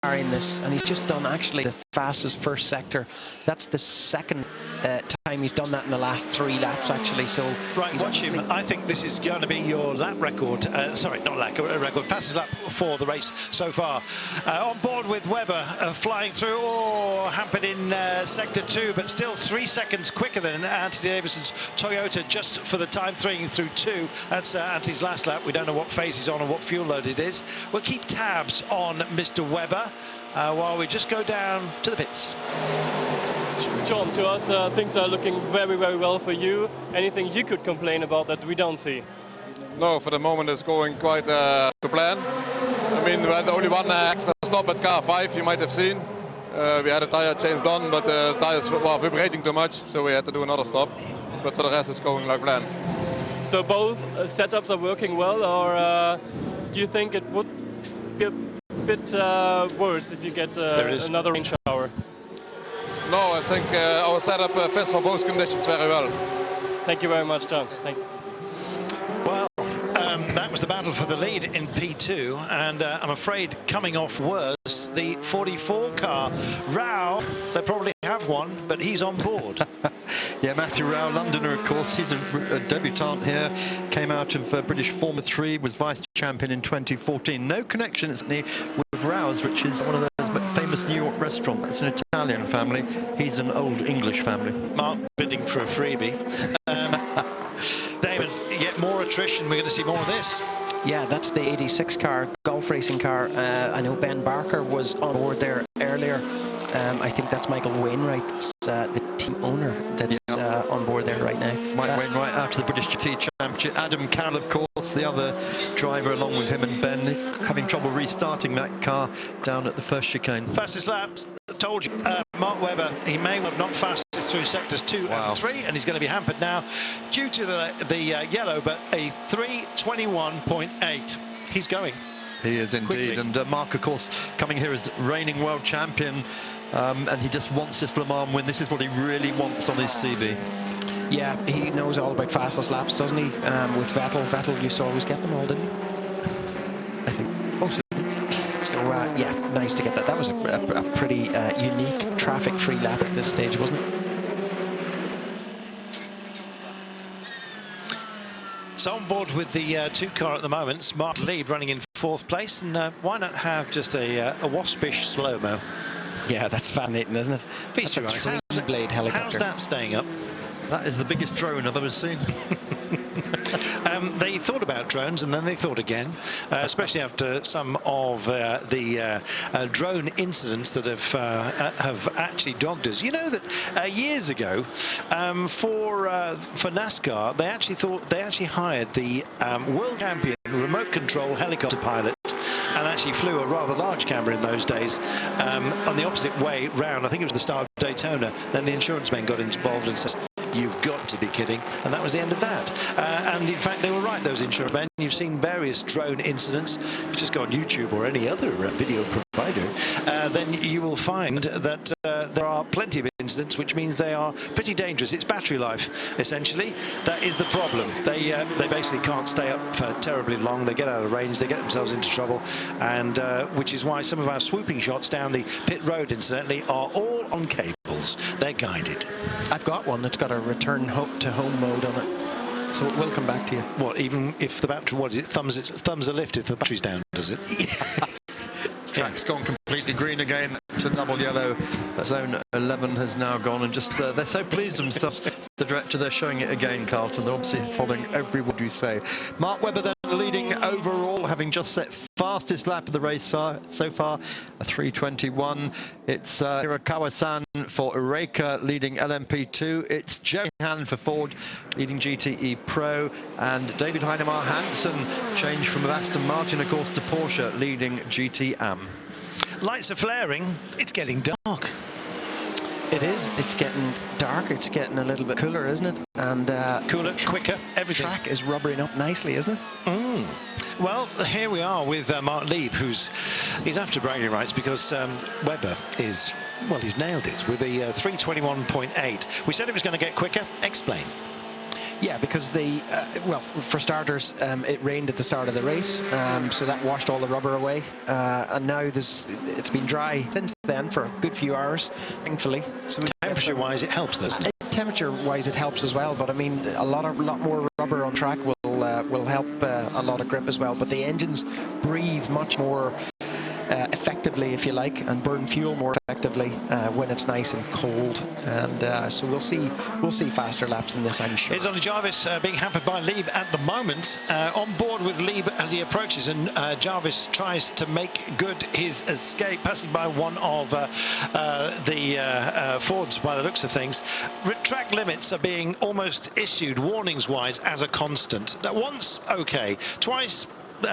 Carrying this, and he's just done actually the fastest first sector. That's the second time he's done that in the last 3 laps, actually. So right, watch him. I think this is going to be your lap record. Sorry, not lap record. Fastest lap for the race so far. On board with Webber, flying through, hampered in sector 2, but still 3 seconds quicker than Anthony Davidson's Toyota, just for the time through 2. That's Anthony's last lap. We don't know what phase he's on or what fuel load it is. We'll keep tabs on Mr. Webber while we just go down to the pits. John, to us, things are looking very, very well for you. Anything you could complain about that we don't see? No, for the moment it's going quite to plan. I mean, we had only one extra stop at car 5, you might have seen. We had a tire change done, but the tires were vibrating too much, so we had to do another stop. But for the rest, it's going like planned. So both setups are working well, or do you think it would be a bit worse if you get another rain shower? No, I think our setup fits for both conditions very well. Thank you very much, John. Thanks. Well, that was the battle for the lead in P2, and I'm afraid coming off worse, the 44 car. Rao, they probably have one, but he's on board. Yeah, Matthew Rao, Londoner, of course. He's a debutant here. Came out of British Formula 3, was vice champion in 2014. No connection, isn't he, with Rao's, which is one of those famous New York restaurants. It's an Italian family. He's an old English family. Mark bidding for a freebie. David, yet more attrition. We're going to see more of this. Yeah, that's the 86 car, golf racing car. I know Ben Barker was on board there earlier. I think that's Michael Wainwright, the team owner, that's on board there right now. Mike Wainwright out of the British GT Championship. Adam Carroll, of course, the other driver along with him and Ben, having trouble restarting that car down at the first chicane. Fastest laps, told you. Mark Webber, he may well have not fastest through sectors 2 and 3, and he's going to be hampered now due to the yellow, but a 3:21.8. He's going. He is indeed. Quickly. And Mark, of course, coming here as reigning world champion, and he just wants this Le Mans win. This is what he really wants on his CV. Yeah, he knows all about fastest laps, doesn't he? With Vettel. Vettel used to always get them all, didn't he? I think. Mostly. So, yeah, nice to get that. That was a pretty unique traffic-free lap at this stage, wasn't it? So on board with the 2 car at the moment, Smart Lead running in 4th place, and why not have just a waspish slow-mo? Yeah, that's fascinating, isn't it? That's a three-blade helicopter. How's that staying up? That is the biggest drone I've ever seen. They thought about drones and then they thought again, especially after some of the drone incidents that have actually dogged us. You know that years ago, for NASCAR, they actually hired the world champion remote control helicopter pilot, and actually flew a rather large camera in those days on the opposite way round. I think it was the start of Daytona. Then the insurance men got involved and said, "You've got to be kidding," and that was the end of that. And in fact, they were right, those insurance men. You've seen various drone incidents. If you just go on YouTube or any other video provider, then you will find that there are plenty of incidents, which means they are pretty dangerous. It's battery life, essentially. That is the problem. They basically can't stay up for terribly long. They get out of range, they get themselves into trouble, and which is why some of our swooping shots down the pit road, incidentally, are all on cables. They're guided. I've got one that's got a return to home mode on it, so it will come back to you. What, even if the battery, what is it, thumbs are lifted if the battery's down, does it? Track's gone completely green again to double yellow. Zone 11 has now gone, and just they're so pleased with themselves. The director, they're showing it again, Carlton. They're obviously following every word you say. Mark Webber then leading overall, having just set fastest lap of the race so far, a 3:21. It's Hirakawa-san for Eureka leading LMP2. It's Jerry Han for Ford leading GTE Pro, and David Heinemar Hansen changed from Aston Martin, of course, to Porsche leading GT Am. Lights are flaring. It's getting dark. It is. It's getting dark. It's getting a little bit cooler, isn't it? And cooler, quicker, everything. Track is rubbering up nicely, isn't it? Well, here we are with Mark Lieb, he's after bragging rights because Webber is, well, he's nailed it with a 3:21.8. We said it was going to get quicker. Explain. Yeah, because well, for starters, it rained at the start of the race, so that washed all the rubber away, and now it's been dry since then for a good few hours, thankfully. So temperature-wise, it helps, doesn't it? Temperature-wise, it helps as well, but I mean, a lot more rubber on track will help a lot of grip as well. But the engines breathe much more effectively, if you like, and burn fuel more effectively when it's nice and cold, and so we'll see faster laps than this, I'm sure. Is Ollie Jarvis being hampered by Lieb at the moment? On board with Lieb as he approaches, and Jarvis tries to make good his escape, passing by one of the Fords by the looks of things. Track limits are being almost issued warnings-wise as a constant. Once, okay, twice,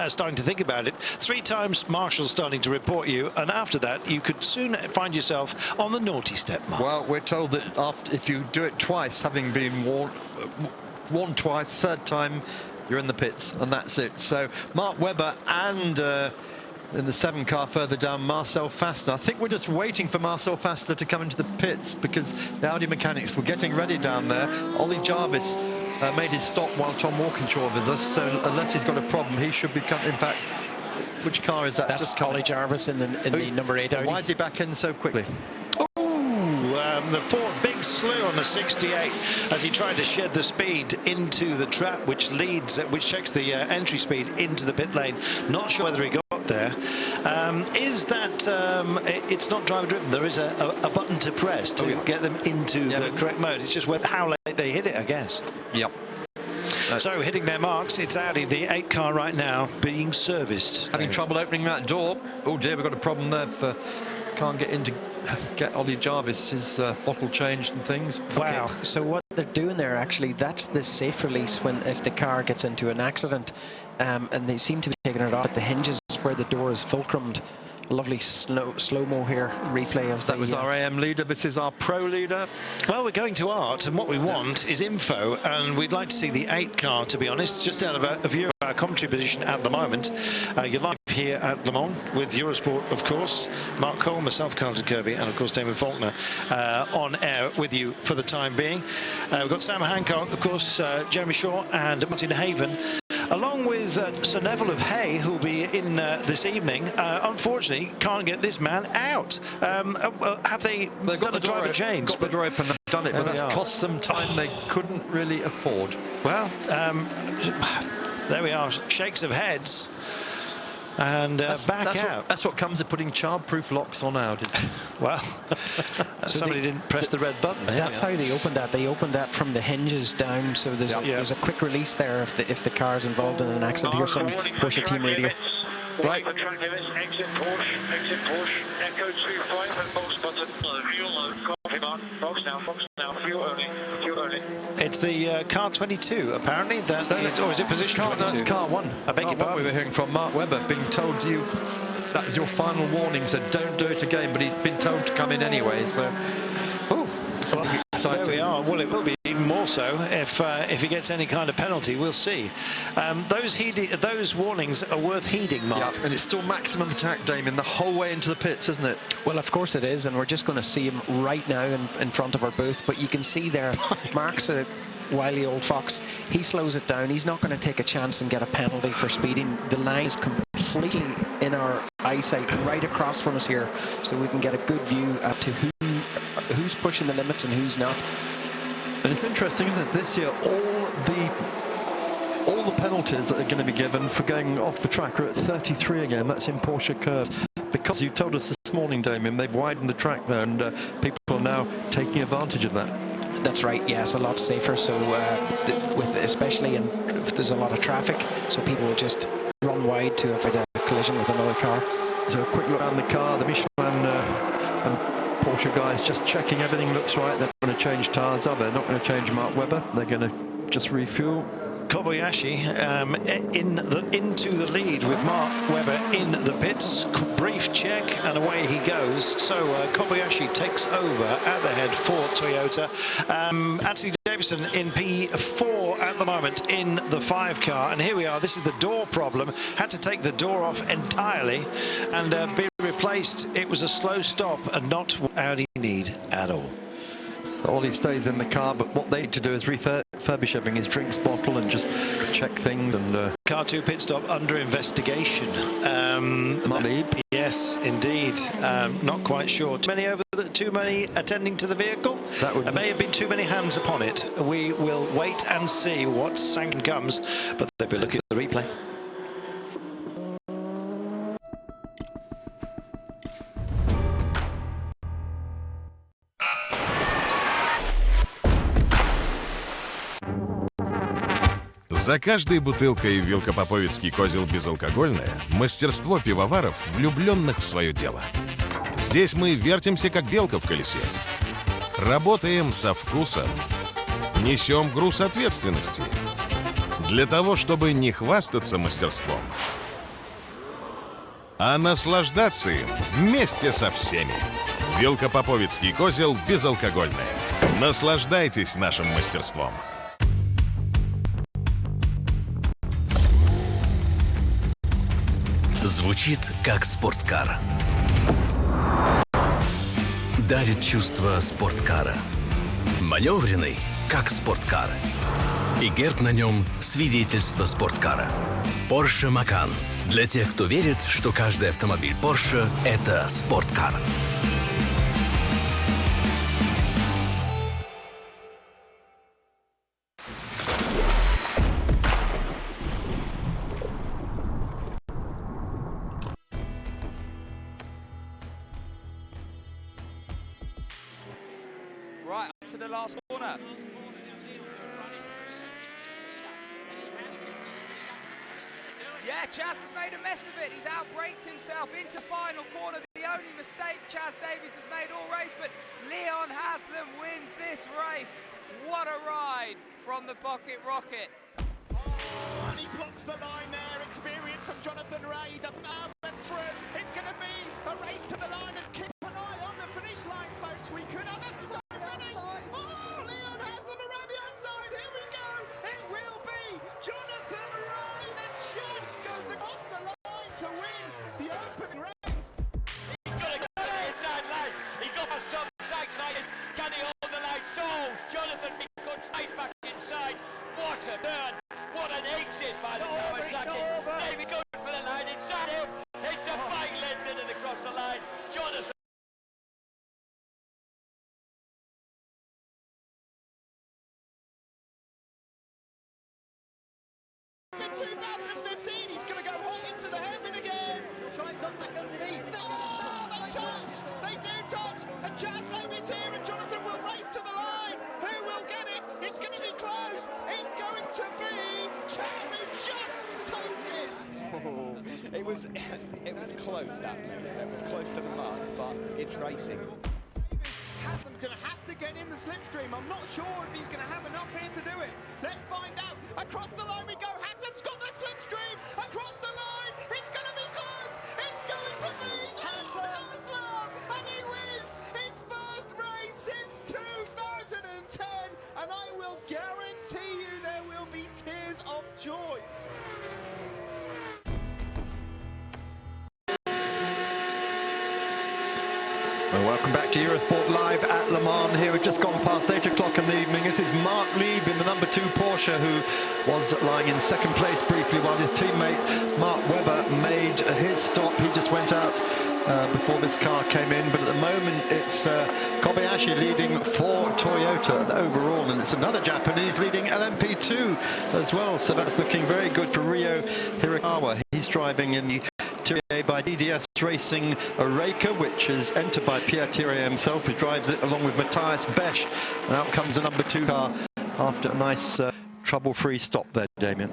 starting to think about it, 3 times Marshall's starting to report you, and after that you could soon find yourself on the naughty step, Mark. Well, we're told that if you do it twice, having been warned twice, third time you're in the pits, and that's it. So Mark Webber and in the 7 car further down, Marcel Faster. I think we're just waiting for Marcel Faster to come into the pits, because the Audi mechanics were getting ready down there. Ollie Jarvis made his stop while Tom Walkinshaw was us, so unless he's got a problem, he should be coming. In fact, which car is that? That's just Ollie Jarvis in the number 8 Audi. Why is he back in so quickly? The Ford big slew on the 68 as he tried to shed the speed into the trap, which checks the entry speed into the pit lane. Not sure whether he got there. Is that it's not driver driven? There is a button to press to get them into the correct mode. It's just how late they hit it, I guess. Yep. So hitting their marks, it's Audi, the 8 car right now, being serviced. Having trouble opening that door. Oh dear, we've got a problem there. Can't get in to get Ollie Jarvis his bottle changed and things. Wow. Okay. So what they're doing there, actually, that's the safe release if the car gets into an accident, and they seem to be taking it off at the hinges where the door is fulcrumed. Lovely slow-mo here, replay of that was our AM leader. This is our pro leader. Well, we're going to art, and what we want is info, and we'd like to see the 8 car, to be honest, just out of a view of our commentary position at the moment. You're live here at Le Mans with Eurosport, of course. Mark Cole, myself, Carlton Kirby, and of course Damon Faulkner on air with you for the time being. We've got Sam Hancock, of course, Jeremy Shaw and Martin Haven, along with Sir Neville of Hay, who'll be in this evening. Unfortunately, can't get this man out. Have they got the driver change? Got the door open, they've done it, but that's cost them time they couldn't really afford. Well, there we are, shakes of heads. And back out. That's what comes of putting child-proof locks on Audis. Well, so somebody didn't press the red button. That's how they opened that. They opened that from the hinges down, so there's a quick release there if the car's involved in an accident. Here's some Porsche team radio. Right. Track limits, exit Porsche, Echo 25 and box button, fuel load, coffee mark, box now, fuel only. It's the car 22, apparently, or is it position 22? That's car 1. I beg your pardon. We were hearing from Mark Webber, being told that's your final warning, so don't do it again, but he's been told to come in anyway, so... There we are. Well, it will be even more so if he gets any kind of penalty. We'll see. Those warnings are worth heeding, Mark. Yeah, and it's still maximum attack, Damien, the whole way into the pits, isn't it? Well, of course it is, and we're just going to see him right now in front of our booth. But you can see there, Mark's a wily old fox. He slows it down. He's not going to take a chance and get a penalty for speeding. The line is completely in our eyesight, right across from us here, so we can get a good view to who's pushing the limits and who's not. And it's interesting, isn't it? This year, all the penalties that are going to be given for going off the track are at 33 again. That's in Porsche curves. Because you told us this morning, Damien, they've widened the track there, and people are now taking advantage of that. That's right. Yes, a lot safer. So, especially if there's a lot of traffic, so people will just run wide to avoid a collision with another car. So a quick look around the car. The Michelin and Porsche guys just checking everything looks right. They're going to change tyres. They're not going to change Mark Webber. They're going to just refuel. Kobayashi into the lead with Mark Webber in the pits. Brief check and away he goes. So Kobayashi takes over at the head for Toyota. Anthony Davidson in P4 at the moment in the 5 car. And here we are. This is the door problem. Had to take the door off entirely and be replaced. It was a slow stop and not what Audi need at all. So Ollie stays in the car, but what they need to do is refurb refurbishing his drinks bottle and just check things. And Car 2 pit stop under investigation. Yes, indeed. Not quite sure. Too many attending to the vehicle. There may have been too many hands upon it. We will wait and see what sanction comes, but they'll be looking at the replay. За каждой бутылкой Велкопоповицкий козел безалкогольное мастерство пивоваров, влюбленных в свое дело. Здесь мы вертимся, как белка в колесе. Работаем со вкусом. Несем груз ответственности. Для того, чтобы не хвастаться мастерством, а наслаждаться им вместе со всеми. Велкопоповицкий козел безалкогольное. Наслаждайтесь нашим мастерством. Звучит как спорткар. Дарит чувство спорткара. Маневренный, как спорткар. И герб на нем – свидетельство спорткара. Porsche Macan. Для тех, кто верит, что каждый автомобиль Porsche – это спорткар. Right up to the last corner. Yeah, Chaz has made a mess of it. He's outbraked himself into final corner. The only mistake Chaz Davies has made all race, but Leon Haslam wins this race. What a ride from the Pocket Rocket. Oh, and he blocks the line there. Experience from Jonathan Ray. Doesn't have them through. It's going to be a race to the line and keep an eye on the finish line, folks. We could have a finish. Oh, Leon Haslam around the outside. Here we go. It will be Jonathan Ray that just goes across the line to win the opening race. He's got to go to the inside line. He got past Tom Sykes. Can he hold the line? Solves. Jonathan got straight back inside. What a turn. What an exit by the Kawasaki. David good for the line inside him. It's a fine length in and across the line. Jonathan. In 2015, he's going to go hot into the heaven again. Try and tuck back underneath. Oh, they touch. They do touch. And Chaz Davies here, and Jonathan will race to the line. Who will get it? It's going to be close. It's going to be Chaz who just takes it. Oh, it was close, that move. It was close to the mark, but it's racing. Haslam's going to have to get in the slipstream. I'm not sure if he's going to have enough here to do it. Let's find out. Across the line we go. Haslam's got the slipstream. Across the line. It's going to be close. It's going to be Haslam. And he wins his first race since 2010. And I will guarantee you there will be tears of joy. Well, welcome back to Eurosport Live at Le Mans. Here we've just gone past 8 o'clock in the evening. This is Mark Lieb in the number 2 Porsche, who was lying in second place briefly while his teammate Mark Webber made his stop. He just went out before this car came in, but at the moment it's Kobayashi leading for Toyota overall, and it's another Japanese leading LMP2 as well, so that's looking very good for Ryo Hirakawa. He's driving in the Thierry by DDS Racing Oreca, which is entered by Pierre Thierry himself, who drives it along with Matthias Besch, and out comes the number 2 car after a nice trouble-free stop there, Damien.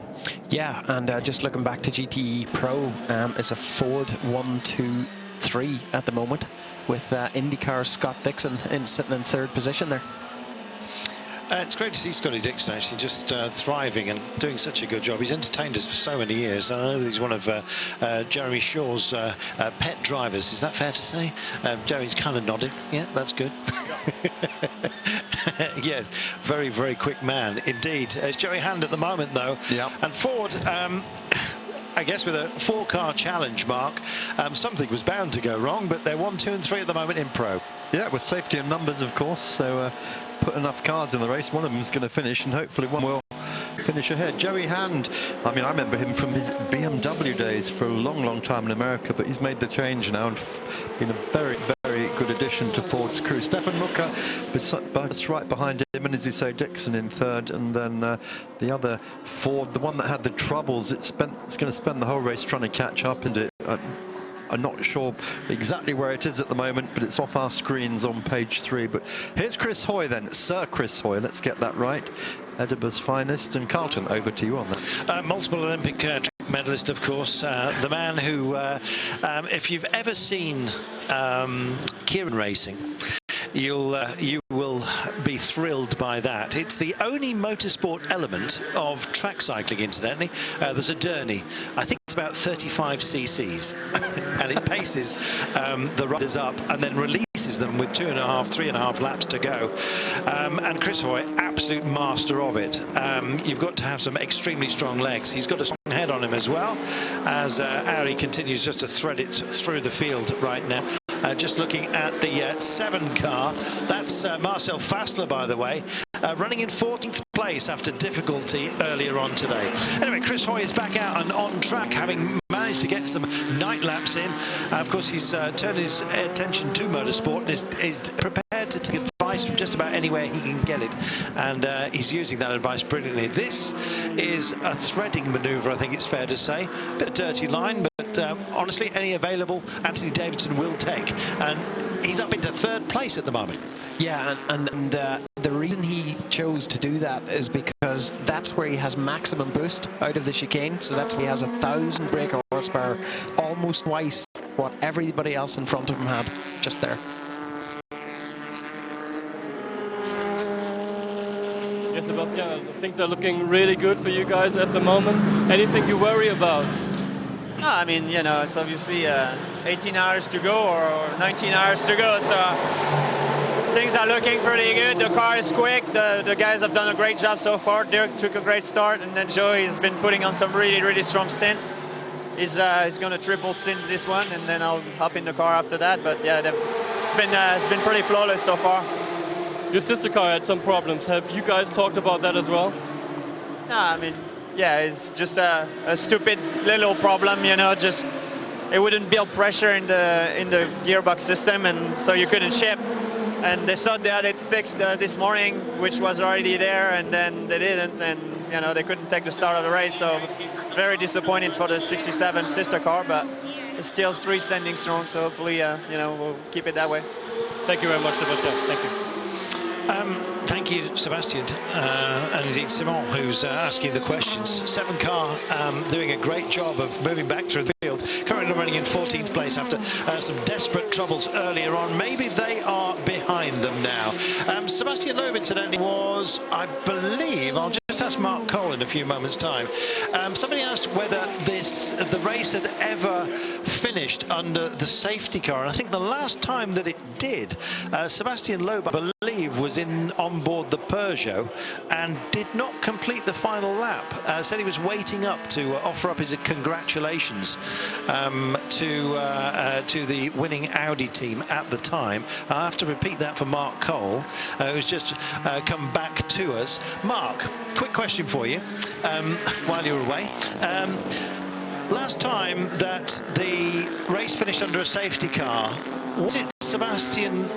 Yeah, and just looking back to GTE Pro, it's a Ford 1-2-3 at the moment, with IndyCar's Scott Dixon sitting in 3rd position there. It's great to see Scotty Dixon actually just thriving and doing such a good job. He's entertained us for so many years. I know he's one of Jeremy Shaw's pet drivers. Is that fair to say? Jeremy's kind of nodding. Yeah, that's good. Yes, very, very quick man indeed. It's Joey Hand at the moment, though. Yeah. And Ford, I guess with a 4-car challenge, Mark, something was bound to go wrong, but they're 1, 2 and 3 at the moment in Pro. Yeah, with safety in numbers, of course. So put enough cars in the race. One of them is going to finish, and hopefully one will finish ahead. Joey Hand, I mean, I remember him from his BMW days for a long, long time in America, but he's made the change now and been a very, very good addition to Ford's crew. Stefan Mucker right behind him, and as you say, Dixon in third, and then the other Ford, the one that had the troubles, it's going to spend the whole race trying to catch up into it. I'm not sure exactly where it is at the moment, but it's off our screens on page 3. But here's Chris Hoy then, Sir Chris Hoy, let's get that right. Edinburgh's finest. And Carlton, over to you on that. Multiple Olympic medalist, of course. The man who, if you've ever seen Kieran racing, you will be thrilled by that. It's the only motorsport element of track cycling, incidentally. There's a Derny. I think it's about 35 cc's, and it paces the riders up and then releases them with 3.5 laps to go. And Chris Hoy, absolute master of it. You've got to have some extremely strong legs. He's got a strong head on him as well, as Audi continues just to thread it through the field right now. Just looking at the 7 car, that's Marcel Fassler, by the way, running in 14th place after difficulty earlier on today. Anyway, Chris Hoy is back out and on track, having managed to get some night laps in. Of course, he's turned his attention to motorsport and is prepared to take advice from just about anywhere he can get it, and he's using that advice brilliantly. This is a threading manoeuvre, I think it's fair to say. Bit of dirty line, but honestly, any available Anthony Davidson will take, and he's up into 3rd place at the moment. Yeah, and the reason he chose to do that is because that's where he has maximum boost out of the chicane. So that's where he has 1,000 brake horsepower, almost twice what everybody else in front of him had just there. Yes, Sebastian, things are looking really good for you guys at the moment. Anything you worry about? No, I mean, you know, it's obviously 18 hours to go or 19 hours to go, so things are looking pretty good. The car is quick. The guys have done a great job so far. Dirk took a great start, and then Joey's been putting on some really, really strong stints. He's going to triple stint this one, and then I'll hop in the car after that. But yeah, it's been pretty flawless so far. Your sister car had some problems. Have you guys talked about that as well? No, I mean, yeah, it's just a stupid little problem, you know, just it wouldn't build pressure in the gearbox system, and so you couldn't ship. And they thought they had it fixed this morning, which was already there, and then they didn't, and you know, they couldn't take the start of the race. So very disappointing for the 67 sister car, but it's still 3 standing strong, so hopefully you know, we'll keep it that way. Thank you very much, Sebastian. Thank you. Thank you, Sebastian, and indeed Simon, who's asking the questions. 7 car doing a great job of moving back through the field, currently running in 14th place after some desperate troubles earlier on. Maybe they are behind them now. Sebastian Loeb, incidentally, was, I believe, I'll just ask Mark Cole in a few moments' time. Somebody asked whether the race had ever finished under the safety car, and I think the last time that it did, Sebastian Loeb, I believe, was on board the Peugeot and did not complete the final lap. Said he was waiting up to offer up his congratulations to the winning Audi team at the time. I'll have to repeat that for Mark Cole, who's just come back to us. Mark, quick question for you while you're away. Last time that the race finished under a safety car, was it Sebastian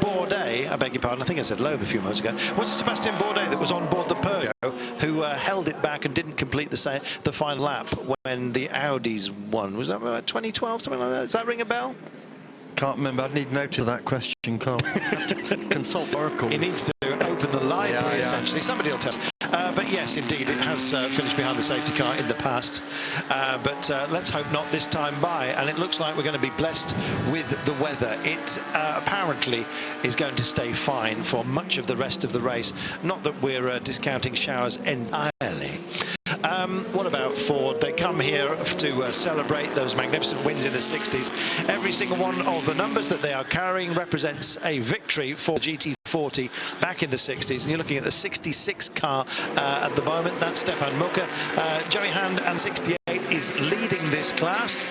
Bourdais, I beg your pardon, I think I said Loeb a few moments ago, was it Sebastian Bourdais that was on board the Peugeot who held it back and didn't complete the final lap when the Audis won? Was that about 2012, something like that? Does that ring a bell? Can't remember. I'd need note of that question, Carl. Consult Oracle. He needs to open the library, essentially. Somebody will tell us. But yes, indeed, it has finished behind the safety car in the past. But let's hope not this time by. And it looks like we're going to be blessed with the weather. It apparently is going to stay fine for much of the rest of the race. Not that we're discounting showers entirely. What about Ford? They come here to celebrate those magnificent wins in the 60s. Every single one of the numbers that they are carrying represents a victory for GT40 back in the 60s. And you're looking at the 66 car at the moment. That's Stefan Mucker. Joey Hand and 68 is leading this class.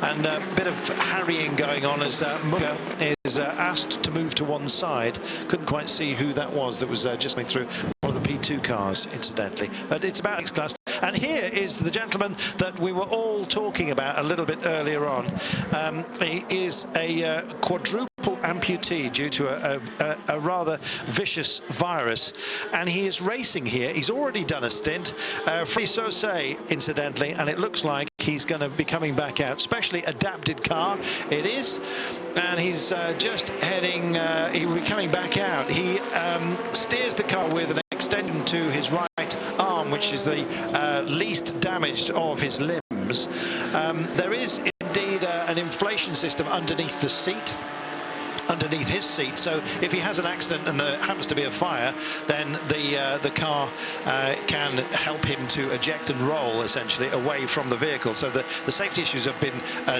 And a bit of harrying going on as Muga is asked to move to one side. Couldn't quite see who that was that was just going through one of the P2 cars, incidentally. But it's about X-Class. And here is the gentleman that we were all talking about a little bit earlier on. He is a quadruple amputee due to a rather vicious virus, and he is racing here. He's already done a stint. Freddy Saussay, incidentally, and it looks like he's going to be coming back out. Specially adapted car it is, and he's just heading, he will be coming back out. He steers the car with an extension to his right arm, which is the least damaged of his limbs. There is indeed an inflation system underneath the seat, underneath his seat, so if he has an accident and there happens to be a fire, then the car can help him to eject and roll essentially away from the vehicle. So the safety issues have been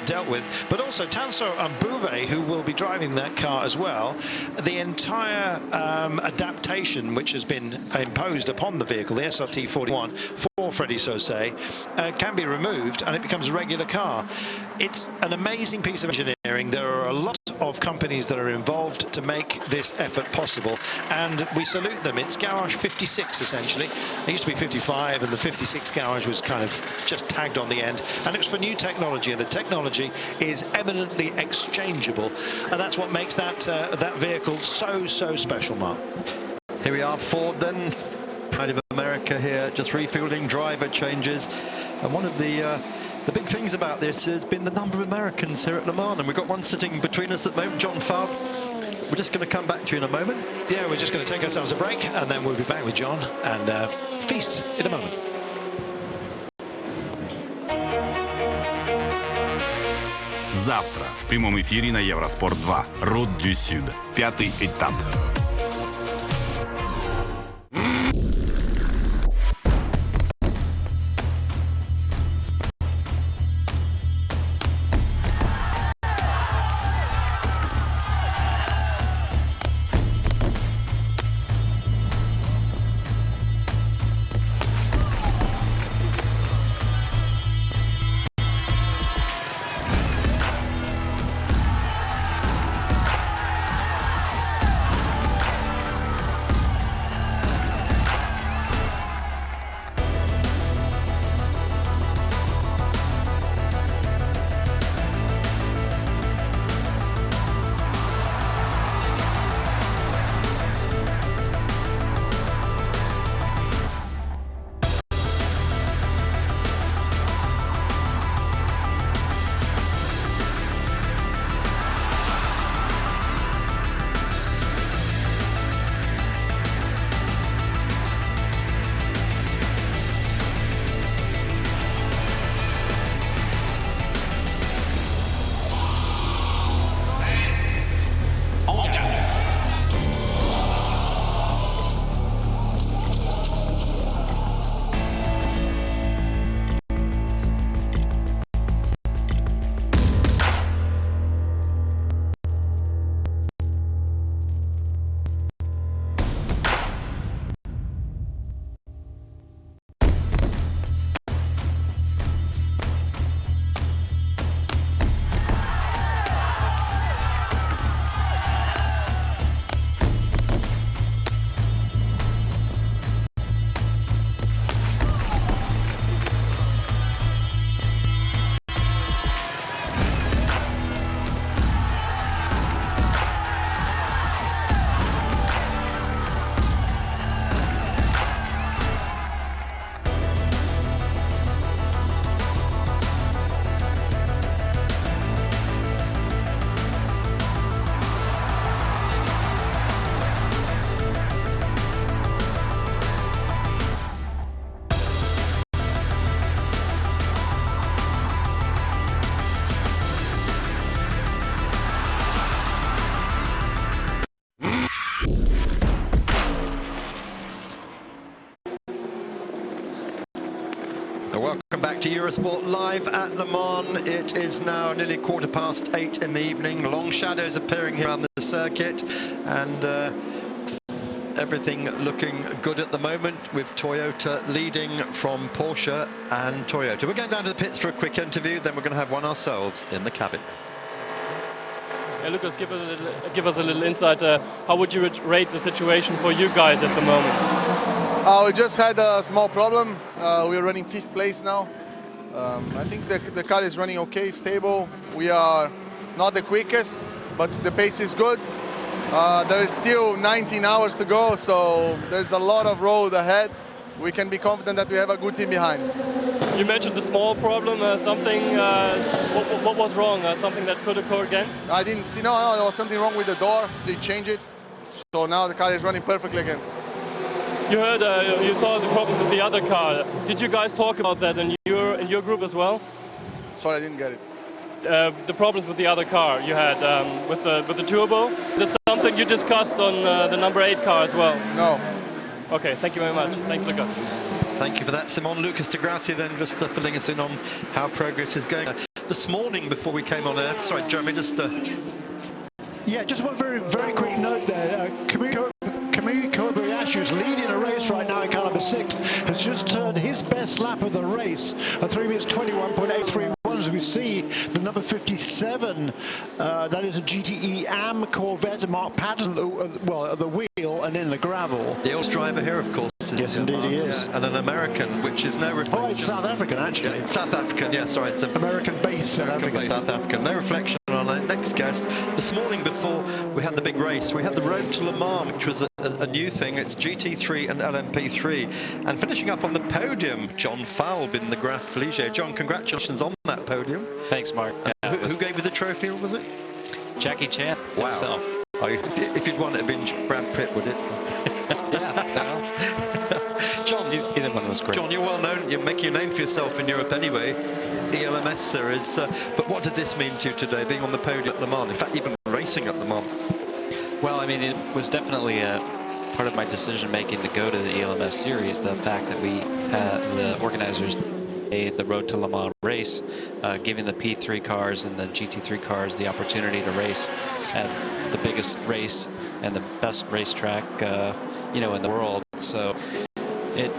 dealt with. But also Tansu Mbube, who will be driving that car as well, the entire adaptation which has been imposed upon the vehicle, the SRT41 for Freddy Saussay, can be removed and it becomes a regular car. It's an amazing piece of engineering. There are a lot of companies that are involved to make this effort possible, and we salute them. It's Garage 56 essentially. It used to be 55, and the 56 Garage was kind of just tagged on the end, and it was for new technology, and the technology is eminently exchangeable, and that's what makes that that vehicle so special, Mark. Here we are, Ford then, Pride of America here, just refueling, driver changes, and one of the big things about this has been the number of Americans here at Le Mans, and we've got one sitting between us at the moment, John Farb. We're just going to come back to you in a moment. Yeah, we're just going to take ourselves a break, and then we'll be back with John and feast in a moment. Завтра в прямом эфире на Евроспорт 2. Route du Sud. 5-й этап. Welcome back to Eurosport Live at Le Mans. It is now nearly 8:15 in the evening. Long shadows appearing here around the circuit, and everything looking good at the moment, with Toyota leading from Porsche and Toyota. We're going down to the pits for a quick interview, then we're going to have one ourselves in the cabin. Yeah, Lucas, give us a little insight. How would you rate the situation for you guys at the moment? We just had a small problem. We're running 5th place now. I think the car is running okay, stable. We are not the quickest, but the pace is good. There is still 19 hours to go, so there's a lot of road ahead. We can be confident that we have a good team behind. You mentioned the small problem, something, what was wrong? Something that could occur again? I didn't see, no, there was something wrong with the door. They changed it, so now the car is running perfectly again. You heard, you saw the problem with the other car. Did you guys talk about that in your group as well? Sorry, I didn't get it. The problems with the other car you had with the turbo. Is that something you discussed on the number 8 car as well? No. Okay, thank you very much. Thanks, Lucas. Thank you for that, Simon. Lucas de Grassi then just filling us in on how progress is going. This morning before we came on air, sorry, Jeremy, just... Yeah, just one very, very quick note there. Kamui Kobayashi, who's leading a race right now in car number 6, has just turned his best lap of the race at 3 minutes 21.831. As we see the number 57, that is a GTE AM Corvette, Mark Patton, well, at the wheel and in the gravel. The old driver here, of course. Yes, indeed he is. Yeah, and an American, which is no reflection. Oh, it's South African, actually. Yeah, South African, yeah, sorry. It's American-based South African. South African. No reflection on our next guest. This morning before we had the big race, we had the Road to Le Mans, which was a new thing. It's GT3 and LMP3. And finishing up on the podium, John Falb in the Graf Ligier. John, congratulations on that podium. Thanks, Mark. Yeah, who gave you the trophy, was it? Jackie Chan himself. Oh, if you'd won it, it'd been Brad Pitt, would it? John, either one was great. John, you're well known. You make your name for yourself in Europe anyway. ELMS series. But what did this mean to you today, being on the podium at Le Mans? In fact, even racing at Le Mans. Well, I mean, it was definitely a part of my decision-making to go to the ELMS series. The fact that we had the organizers the Road to Le Mans race, giving the P3 cars and the GT3 cars the opportunity to race at the biggest race and the best racetrack, you know, in the world. So it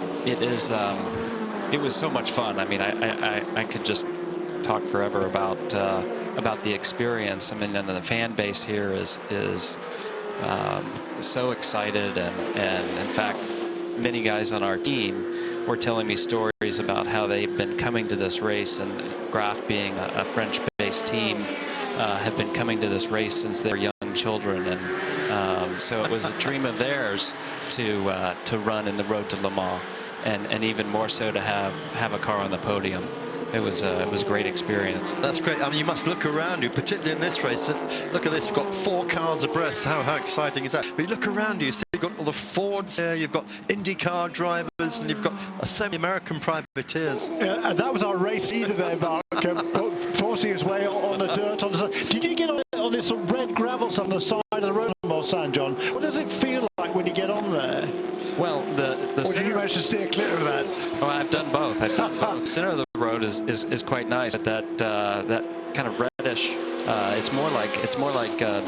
was so much fun. I mean, I could just talk forever about the experience. I mean, and the fan base here is so excited, and in fact, many guys on our team were telling me stories about how they've been coming to this race, and Graf, being a French-based team, have been coming to this race since they were young children, and so it was a dream of theirs to run in the Road to Le Mans, and even more so to have a car on the podium. It was a great experience. That's great. I mean, you must look around you, particularly in this race. Look at this. We've got 4 cars abreast. How exciting is that? But you look around you, see you've got all the Fords here, you've got IndyCar drivers, and you've got so many American privateers. Yeah, and that was our race leader there, Mark, forcing his way on the dirt. On the side. Did you get on this red gravel on the side of the road, San John? What does it feel like when you get on there? Well, or did you manage to steer clear of that? Oh, I've done both. The center of the road is quite nice, but that kind of reddish, it's more like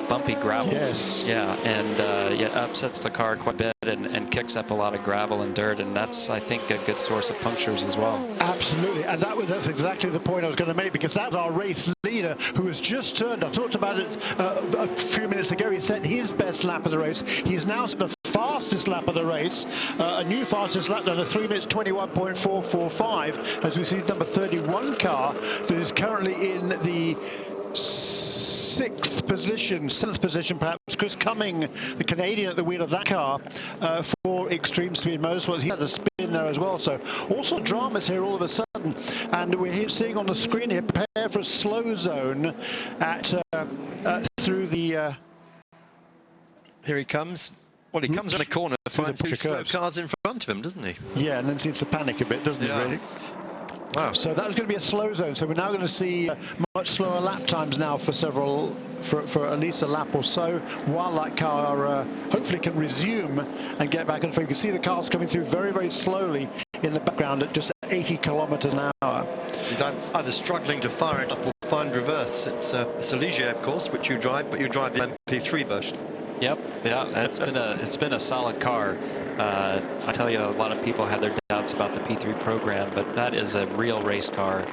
bumpy gravel. Yes. Yeah, and it upsets the car quite a bit and kicks up a lot of gravel and dirt, and that's, I think, a good source of punctures as well. Absolutely, and that's exactly the point I was going to make, because that was our race leader who has just turned. I talked about it a few minutes ago. He set his best lap of the race. He's now the fastest lap of the race, a new fastest lap done at 3 minutes 21.445, as we see number 31 car that is currently in the 7th position perhaps. Chris Cumming, the Canadian at the wheel of that car for Extreme Speed Motorsports. He had a spin there as well, so all sorts of dramas here all of a sudden, and we're here seeing on the screen here, prepare for a slow zone at through the here he comes. Well, he comes in the corner, finds 2 slow cars in front of him, doesn't he? Yeah, and then seems to panic a bit, doesn't he, really? Wow. So that was going to be a slow zone. So we're now going to see much slower lap times now for at least a lap or so, while that car hopefully can resume and get back on the field. You can see the cars coming through very, very slowly in the background at just 80 kilometers an hour. He's either struggling to fire it up or find reverse. It's a Ligier, of course, which you drive, but you drive the MP3 version. Yep, yeah, it's been a solid car. I tell you, a lot of people have their doubts about the P3 program, but that is a real race car.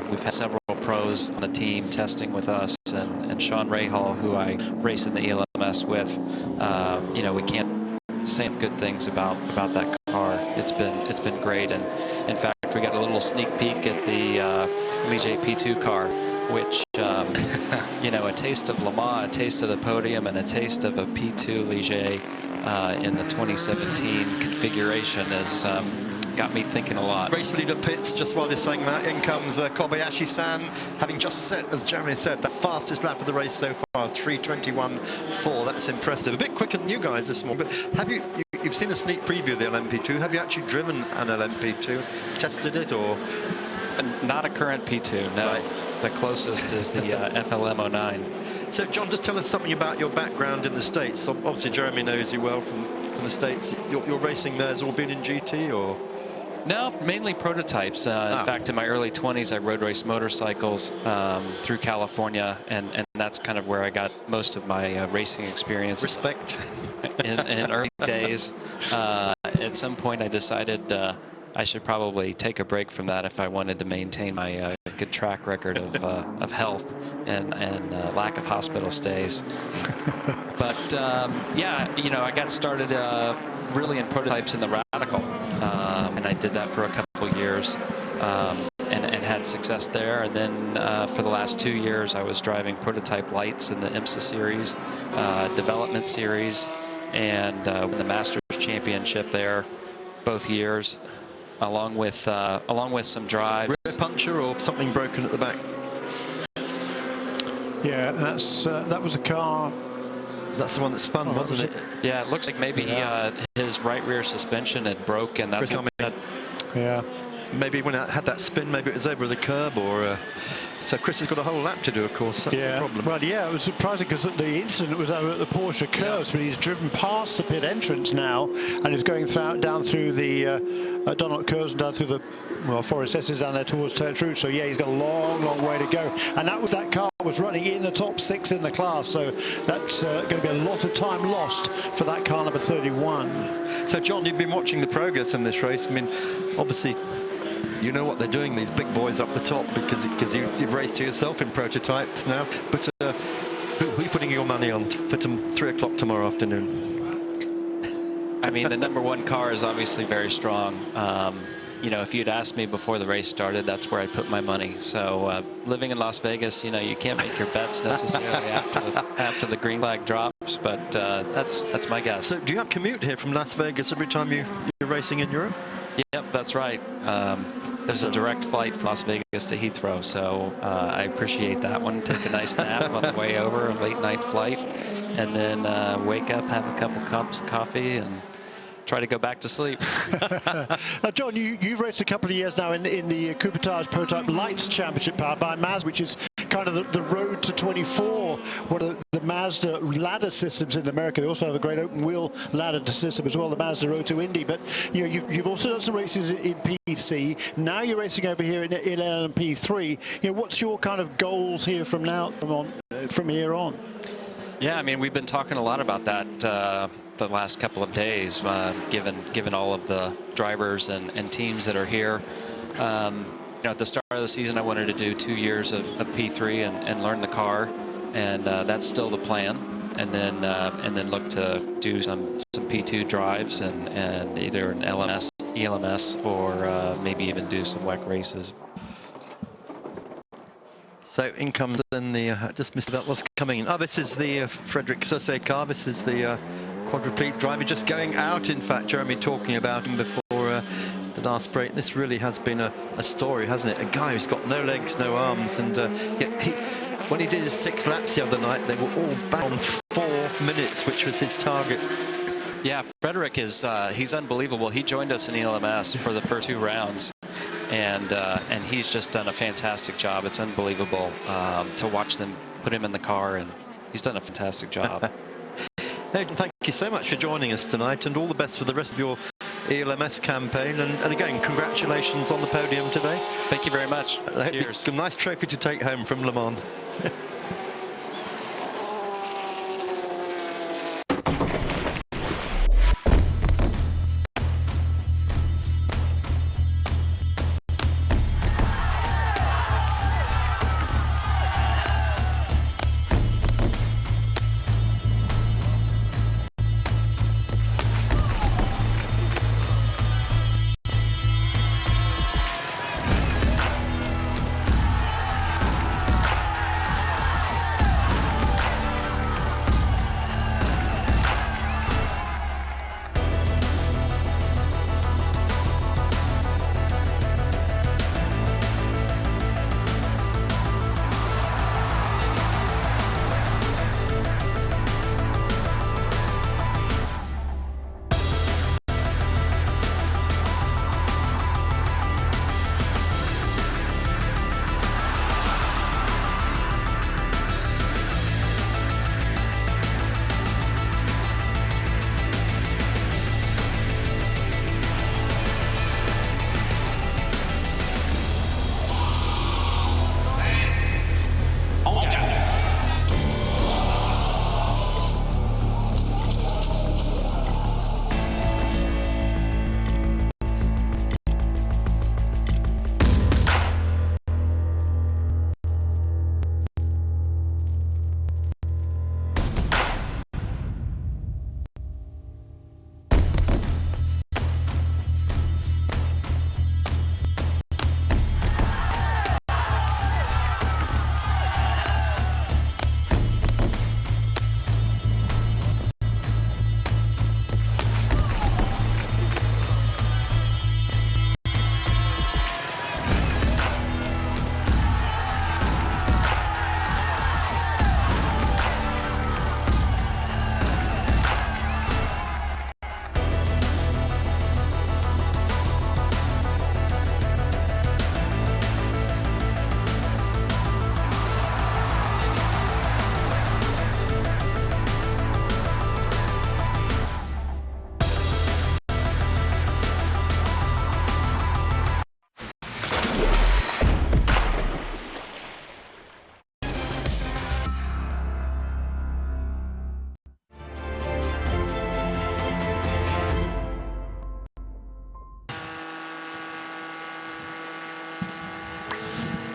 We've had several pros on the team testing with us, and Sean Rahal, who I race in the ELMS with. You know, we can't say good things about that car. It's been great, and in fact, we got a little sneak peek at the Ligier P2 car, which you know, a taste of Le Mans, a taste of the podium, and a taste of a P2 Ligier in the 2017 configuration has got me thinking a lot. Race leader pits just while you're saying that. In comes Kobayashi-san, having just set, as Jeremy said, the fastest lap of the race so far, 3:21.4. That's impressive. A bit quicker than you guys this morning. But have you've seen a sneak preview of the LMP2? Have you actually driven an LMP2? Tested it, or? Not a current P2, no. Right. The closest is the FLM09. So, John, just tell us something about your background in the States. Obviously, Jeremy knows you well from the States. Your racing there has all been in GT, or? No, mainly prototypes. In fact, in my early 20s, I road raced motorcycles through California, and that's kind of where I got most of my racing experience. Respect. In early days. At some point, I decided I should probably take a break from that if I wanted to maintain my good track record of health and lack of hospital stays. But yeah, you know, I got started really in prototypes in the Radical, and I did that for a couple years and had success there. And then for the last 2 years, I was driving prototype lights in the IMSA series, development series, and the Masters Championship there both years. Along with some drives. Rear puncture or something broken at the back? Yeah, that was a car. That's the one that spun, wasn't it? Yeah, it looks like maybe his right rear suspension had broken. Yeah. Maybe when it had that spin, maybe it was over the curb, or. So Chris has got a whole lap to do, of course. That's the problem. Well, yeah, it was surprising because the incident was over at the Porsche curves, but he's driven past the pit entrance now and is going down through the Donut curves and down through the Forest S's down there towards Turks Rouge. So yeah, he's got a long way to go. And that car was running in the top 6 in the class, so that's going to be a lot of time lost for that car number 31. So John, you've been watching the progress in this race. I mean, obviously, you know what they're doing, these big boys up the top, because you've raced to yourself in prototypes now. But who are you putting your money on for 3 o'clock tomorrow afternoon? I mean, the number 1 car is obviously very strong. You know, if you'd asked me before the race started, that's where I put my money. So living in Las Vegas, you know, you can't make your bets necessarily after the green flag drops, but that's my guess. So do you have commute here from Las Vegas every time you're racing in Europe? Yep, that's right. There's a direct flight from Las Vegas to Heathrow, so I appreciate that one. Take a nice nap on the way over, a late night flight, and then wake up, have a couple cups of coffee, and try to go back to sleep. Now, John, you've raced a couple of years now in the Coupetage Prototype Lights Championship powered by Mazda, which is kind of the road to 24, one of the Mazda ladder systems in America. They also have a great open wheel ladder system as well, the Mazda Road to Indy. But you know, you've also done some races in PC. Now you're racing over here in LMP3. You know, what's your kind of goals here from here on? Yeah, I mean, we've been talking a lot about that the last couple of days, given all of the drivers and teams that are here. You know, at the start of the season, I wanted to do 2 years of P3 and learn the car, and that's still the plan. And then look to do some P2 drives and either an ELMS, or maybe even do some WEC races. So in comes then the just missed about what's coming in. Oh, this is the Frederic Saussé car. This is the quadruplegic driver just going out. In fact, Jeremy talking about him before the last break. This really has been a story, hasn't it? A guy who's got no legs, no arms, and when he did his 6 laps the other night, they were all back on 4 minutes, which was his target. Yeah, Frederic is he's unbelievable. He joined us in ELMS for the first 2 rounds, and he's just done a fantastic job. It's unbelievable to watch them put him in the car, and he's done a fantastic job. Hey, thank you so much for joining us tonight, and all the best for the rest of your ELMS campaign, and again, congratulations on the podium today. Thank you very much. Cheers. A nice trophy to take home from Le Mans.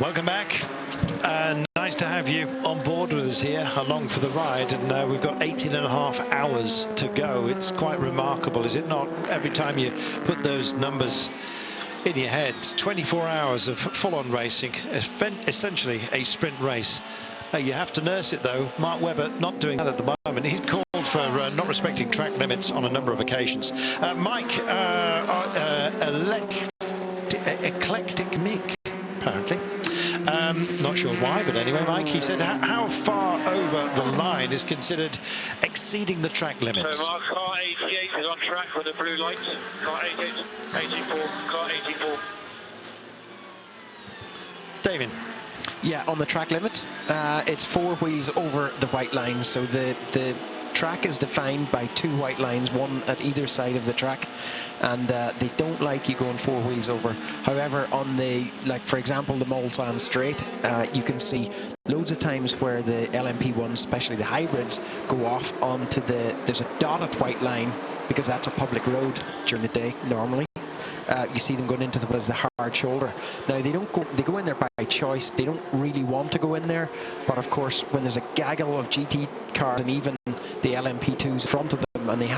Welcome back. Nice to have you on board with us here, along for the ride, and we've got 18.5 hours to go. It's quite remarkable, is it not? Every time you put those numbers in your head, 24 hours of full-on racing, essentially a sprint race. You have to nurse it, though. Mark Webber not doing that at the moment. He's called for not respecting track limits on a number of occasions. Mike, eclectic Mick, apparently. Not sure why, but anyway, Mike, he said how far over the line is considered exceeding the track limits. So Mark, car 88 is on track with the blue lights. Car 88, 84, car 84. Damien. Yeah, on the track limit, it's 4 wheels over the white line, so the track is defined by 2 white lines, one at either side of the track, and they don't like you going 4 wheels over. However, on the, like for example, the Mulsanne Straight, you can see loads of times where the LMP1s, especially the hybrids, go off onto there's a dotted white line, because that's a public road during the day normally. You see them going into the hard shoulder. Now they go in there by choice. They don't really want to go in there, but of course when there's a gaggle of GT cars and even the LMP2s in front of them, and they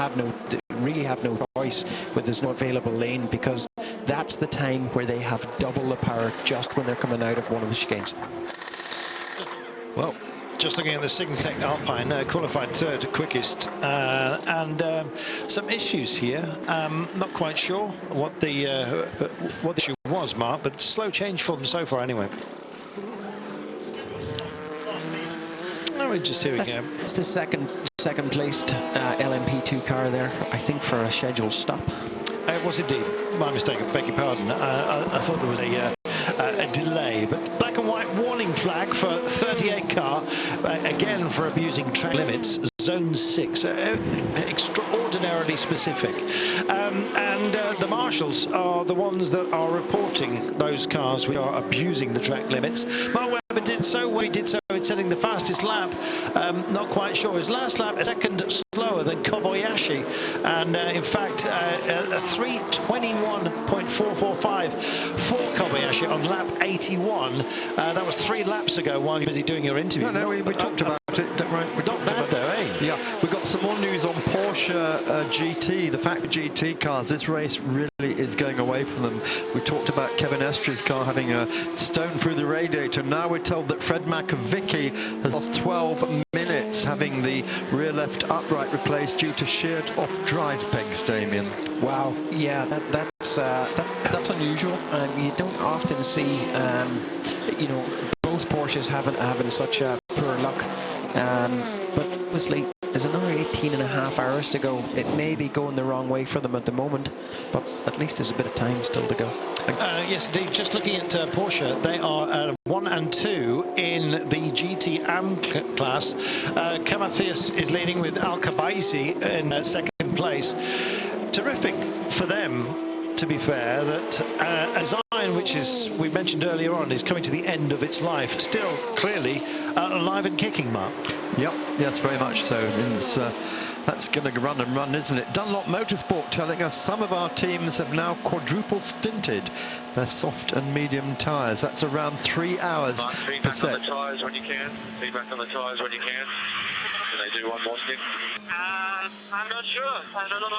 really have no choice when there's no available lane, because that's the time where they have double the power just when they're coming out of one of the chicanes. Well, just looking at the Signatech Alpine, qualified third quickest, and some issues here. Not quite sure what the issue was, Mark, but slow change for them so far anyway. Oh, just here we go. It's the second placed LMP2 car there, I think, for a scheduled stop. It was indeed. My mistake, I beg your pardon. I thought there was a delay, but black and white warning flag for 38 car, again for abusing track limits, zone 6, extraordinarily specific. And the marshals are the ones that are reporting those cars which are abusing the track limits. Mark Webber did so well. He did so in setting the fastest lap. Not quite sure. His last lap a second slower than Kobayashi, and in fact a 3:21.445 for Kobayashi on lap 81. That was 3 laps ago while you were busy doing your interview. No, we talked about it. Right, we not bad though, eh? Yeah, we've got some more news on Porsche GT, the factory GT cars. This race really is going away from them. We talked about Kevin Estridge's car having a stone through the radiator. Now we're told that Fred Macavicki has lost 12 minutes having the rear left upright replaced due to sheared off drive pegs, Damien. Wow, yeah, that's unusual. You don't often see, both Porsches having such poor luck. But obviously, there's another 18.5 hours to go. It may be going the wrong way for them at the moment, but at least there's a bit of time still to go. Yes, indeed. Just looking at Porsche, they are 1 and 2 in the GT AM class. Kamathias is leading with Al Khabaisi in second place. Terrific for them, to be fair, that a Zion, which is, we mentioned earlier on, is coming to the end of its life, still clearly alive and kicking, Mark. Yep, yes, very much so. That's going to run and run, isn't it? Dunlop Motorsport telling us some of our teams have now quadruple stinted their soft and medium tyres. That's around 3 hours per set. Feedback on the tyres when you can. Feedback on the tyres when you can. Do they do one more stint? I'm not sure. I don't know.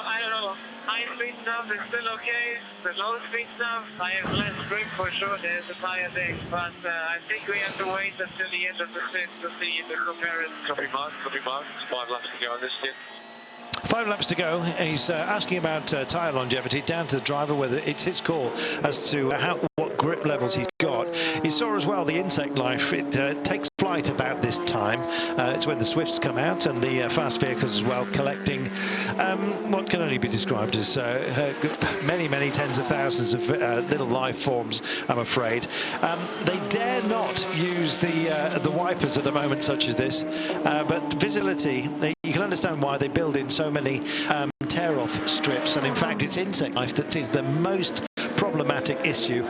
High speed stuff is still okay. The low speed stuff, I have less grip for sure. There's a tire thing, but I think we have to wait until the end of the stint to see the comparison. Copy Mark. 5 laps to go on this stint. 5 laps to go. He's asking about tyre longevity, down to the driver, whether it's his call as to what grip levels he's got. He saw as well the insect life. It takes flight about this time. It's when the Swifts come out and the fast vehicles as well, collecting what can only be described as many tens of thousands of little life forms, I'm afraid. They dare not use the wipers at a moment such as this, but visibility, you can understand why they build in so many tear-off strips, and in fact it's insect life that is the most problematic issue,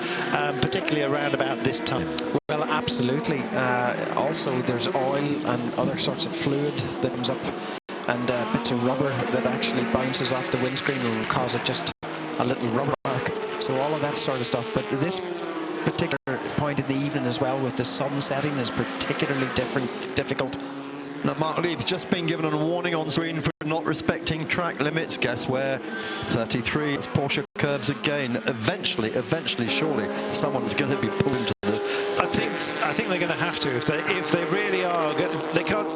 particularly around about this time. Well, absolutely. Also, there's oil and other sorts of fluid that comes up, and bits of rubber that actually bounces off the windscreen and will cause it just a little rubber mark. So all of that sort of stuff. But this particular point in the evening as well, with the sun setting, is particularly difficult. Now, Mark Leeds just been given a warning on screen for not respecting track limits. Guess where? 33. It's Porsche curves again. Eventually, surely, someone's going to be pulled into the... I think they're going to have to. If they really are, they can't...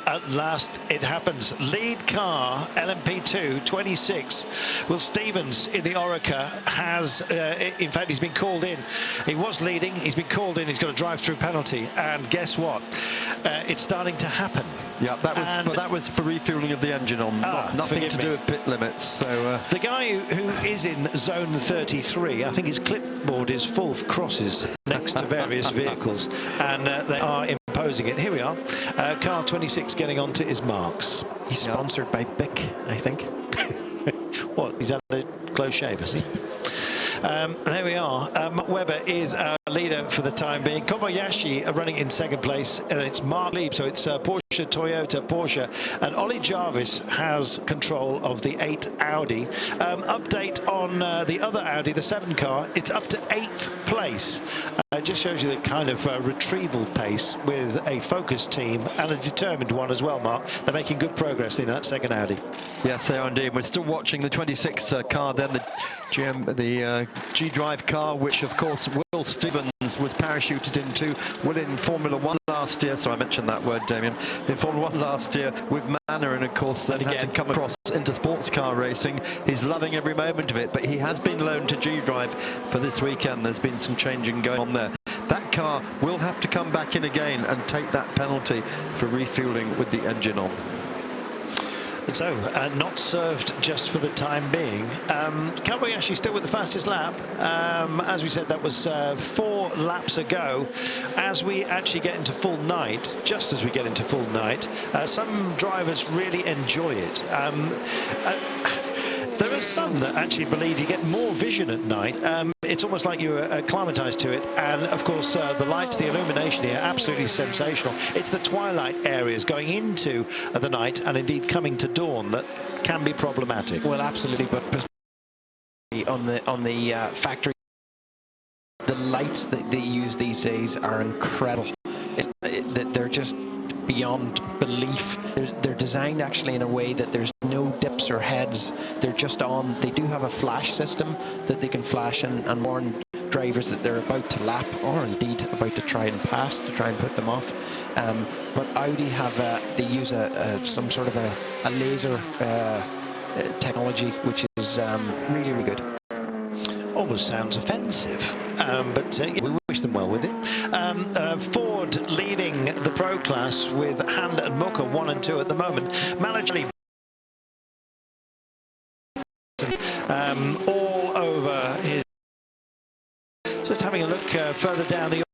At last it happens. Lead car, LMP2, 26. Will Stevens in the Orica has, in fact, he's been called in. He was leading, he's been called in, he's got a drive-through penalty. And guess what? It's starting to happen. Yeah, that was for refueling of the engine on, nothing to do with pit limits. So the guy who is in zone 33, I think his clipboard is full of crosses next to various vehicles, and they are imposing it. Here we are. Car 26 getting onto his marks. He's sponsored by Bic, I think. What? He's had a close shave, has he? There we are. Mark Webber is our leader for the time being. Kobayashi running in second place. It's Mark Lieb, so it's Porsche, Toyota, Porsche. And Ollie Jarvis has control of the 8 Audi. Update on the other Audi, the 7 car. It's up to 8th place. It just shows you the kind of retrieval pace with a focused team and a determined one as well, Mark. They're making good progress in that second Audi. Yes, they are indeed. We're still watching the 26 car, then the G-Drive car, which of course Will Stevens was parachuted into. Will in Formula 1 last year, so I mentioned that word, Damien, in Formula 1 last year with Manor, and of course then had to come across into sports car racing. He's loving every moment of it, but he has been loaned to G-Drive for this weekend. There's been some changing going on there. That car will have to come back in again and take that penalty for refueling with the engine on. So, not served just for the time being. Kobayashi still with the fastest lap. As we said, that was 4 laps ago. As we actually get into full night, just as we get into full night, some drivers really enjoy it. There are some that actually believe you get more vision at night. It's almost like you're acclimatized to it. And of course, the lights, the illumination here, absolutely sensational. It's the twilight areas going into the night and indeed coming to dawn that can be problematic. Well, absolutely. But on the factory, the lights that they use these days are incredible. They're just beyond belief. They're designed actually in a way that there's no dips or heads. They're just on. They do have a flash system that they can flash and warn drivers that they're about to lap, or indeed about to try and pass, to try and put them off. But Audi have they use some sort of a laser technology, which is really, really good. Almost sounds offensive, but we wish them well with it. Ford leading the Pro class with Hand and Mucker 1 and 2 at the moment. Malajali all over his... Just having a look further down the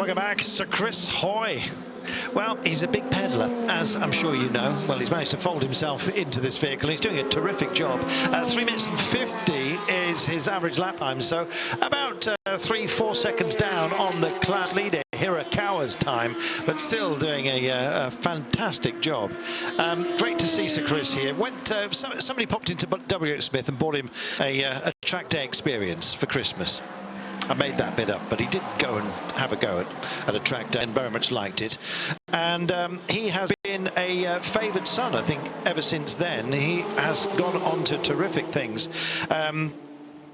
Welcome back, Sir Chris Hoy. Well, he's a big peddler, as I'm sure you know. Well, he's managed to fold himself into this vehicle. He's doing a terrific job. 3 minutes and 50 is his average lap time, so about 3-4 seconds down on the class leader, Hirakawa's time, but still doing a fantastic job. Great to see Sir Chris here. Somebody popped into WH Smith and bought him a track day experience for Christmas. I made that bit up, but he did go and have a go at a track day and very much liked it. And he has been a favoured son, I think, ever since then. He has gone on to terrific things. Kind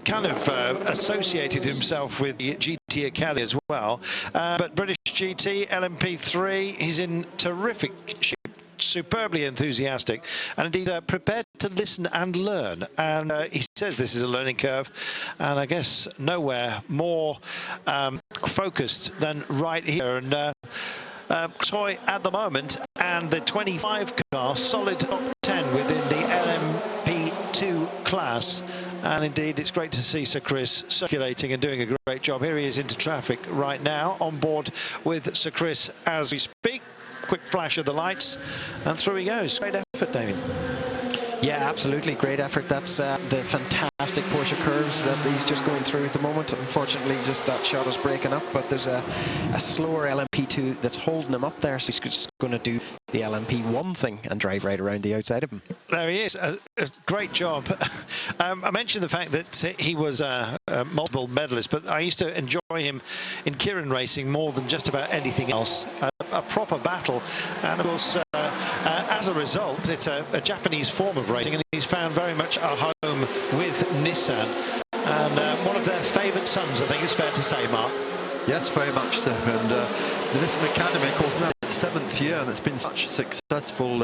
of associated himself with the GT Academy as well. But British GT, LMP3, he's in terrific shape. Superbly enthusiastic and indeed prepared to listen and learn, and he says this is a learning curve, and I guess nowhere more focused than right here. And Toy at the moment, and the 25 car solid top 10 within the LMP2 class. And indeed, it's great to see Sir Chris circulating and doing a great job. Here he is into traffic right now, on board with Sir Chris as we speak. Quick flash of the lights, and through he goes. Great effort, Damien. Yeah, absolutely. Great effort. That's the fantastic Porsche curves that he's just going through at the moment. Unfortunately, just that shot is breaking up, but there's a slower LMP2 that's holding him up there, so he's just going to do the LMP1 thing and drive right around the outside of him. There he is. A great job. I mentioned the fact that he was a multiple medalist, but I used to enjoy him in Kirin racing more than just about anything else. A proper battle, and of course as a result it's a Japanese form of racing, and he's found very much a home with Nissan, and one of their favourite sons, I think it's fair to say, Mark. Yes, very much so. And the Nissan Academy, of course, now its 7th year, and it's been such a successful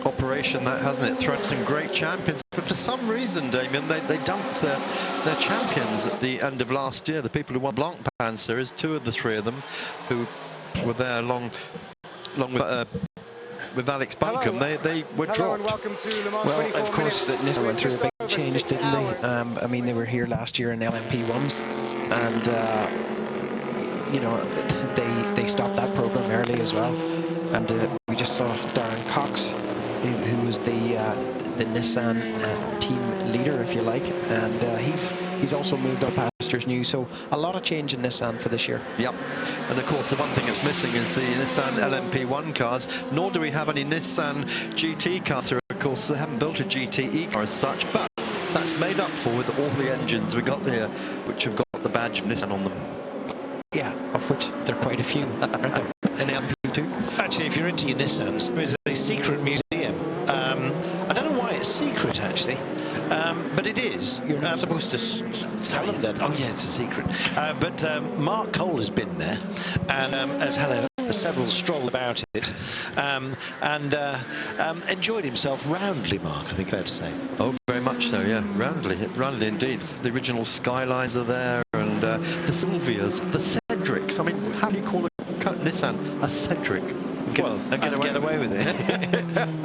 operation, that hasn't it? Thrown some great champions, but for some reason, Damien, they dumped their champions at the end of last year. The people who won Blancpain Series, 2 of the 3 of them who were there along with Alex Buncombe, they were dropped. And welcome to Le Mans. Well, 24 of course, minutes. Nissan went through a big change, didn't they? I mean, they were here last year in LMP1s, and you know, they stopped that program early as well. And we just saw Darren Cox, who was the Nissan team leader, if you like, and he's also moved up pastures new, so a lot of change in Nissan for this year. Yep, and of course the one thing that's missing is the Nissan LMP1 cars, nor do we have any Nissan GT cars. So of course they haven't built a GTE car as such, but that's made up for with all the engines we got here, which have got the badge of Nissan on them. Yeah, of which there are quite a few, aren't there? In LMP2. Actually, if you're into your Nissans, there is a secret museum. I don't know why it's secret, actually, but it is. You're not supposed to tell them that. Oh, yeah, it's a secret. But Mark Cole has been there and has had several stroll about it, and enjoyed himself roundly, Mark, I think fair to say. Oh, very much so, yeah, roundly indeed. The original Skylines are there, and the Sylvias, the Cedrics. I mean, how do you call a Nissan a Cedric? Get away with it.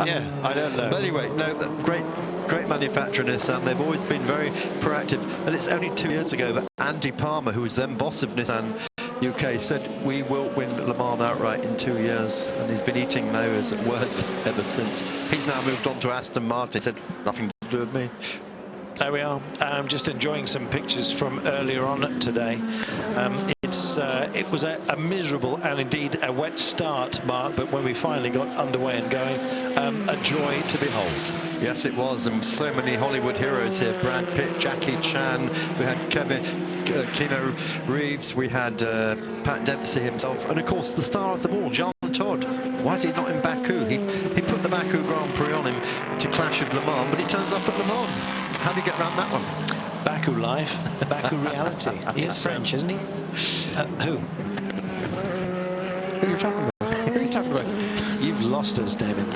Yeah, I don't know. But anyway, no, great manufacturer Nissan. They've always been very proactive, and it's only 2 years ago that Andy Palmer, who was then boss of Nissan UK, said we will win Le Mans outright in 2 years, and he's been eating those words ever since. He's now moved on to Aston Martin. He said nothing to do with me. There we are. I'm just enjoying some pictures from earlier on today. It was a miserable and indeed a wet start, Mark, but when we finally got underway and going, a joy to behold. Yes, it was, and so many Hollywood heroes here. Brad Pitt, Jackie Chan, we had Keanu Reeves, we had Pat Dempsey himself, and of course the star of them all, Jean Todt. Why is he not in Baku? He put the Baku Grand Prix on him to clash with Le Mans, but he turns up at Le Mans. How do you get around that one? Baku life, Baku reality. He is French, isn't he? Who? Who are you talking about? Who are you talking about? You've lost us, David.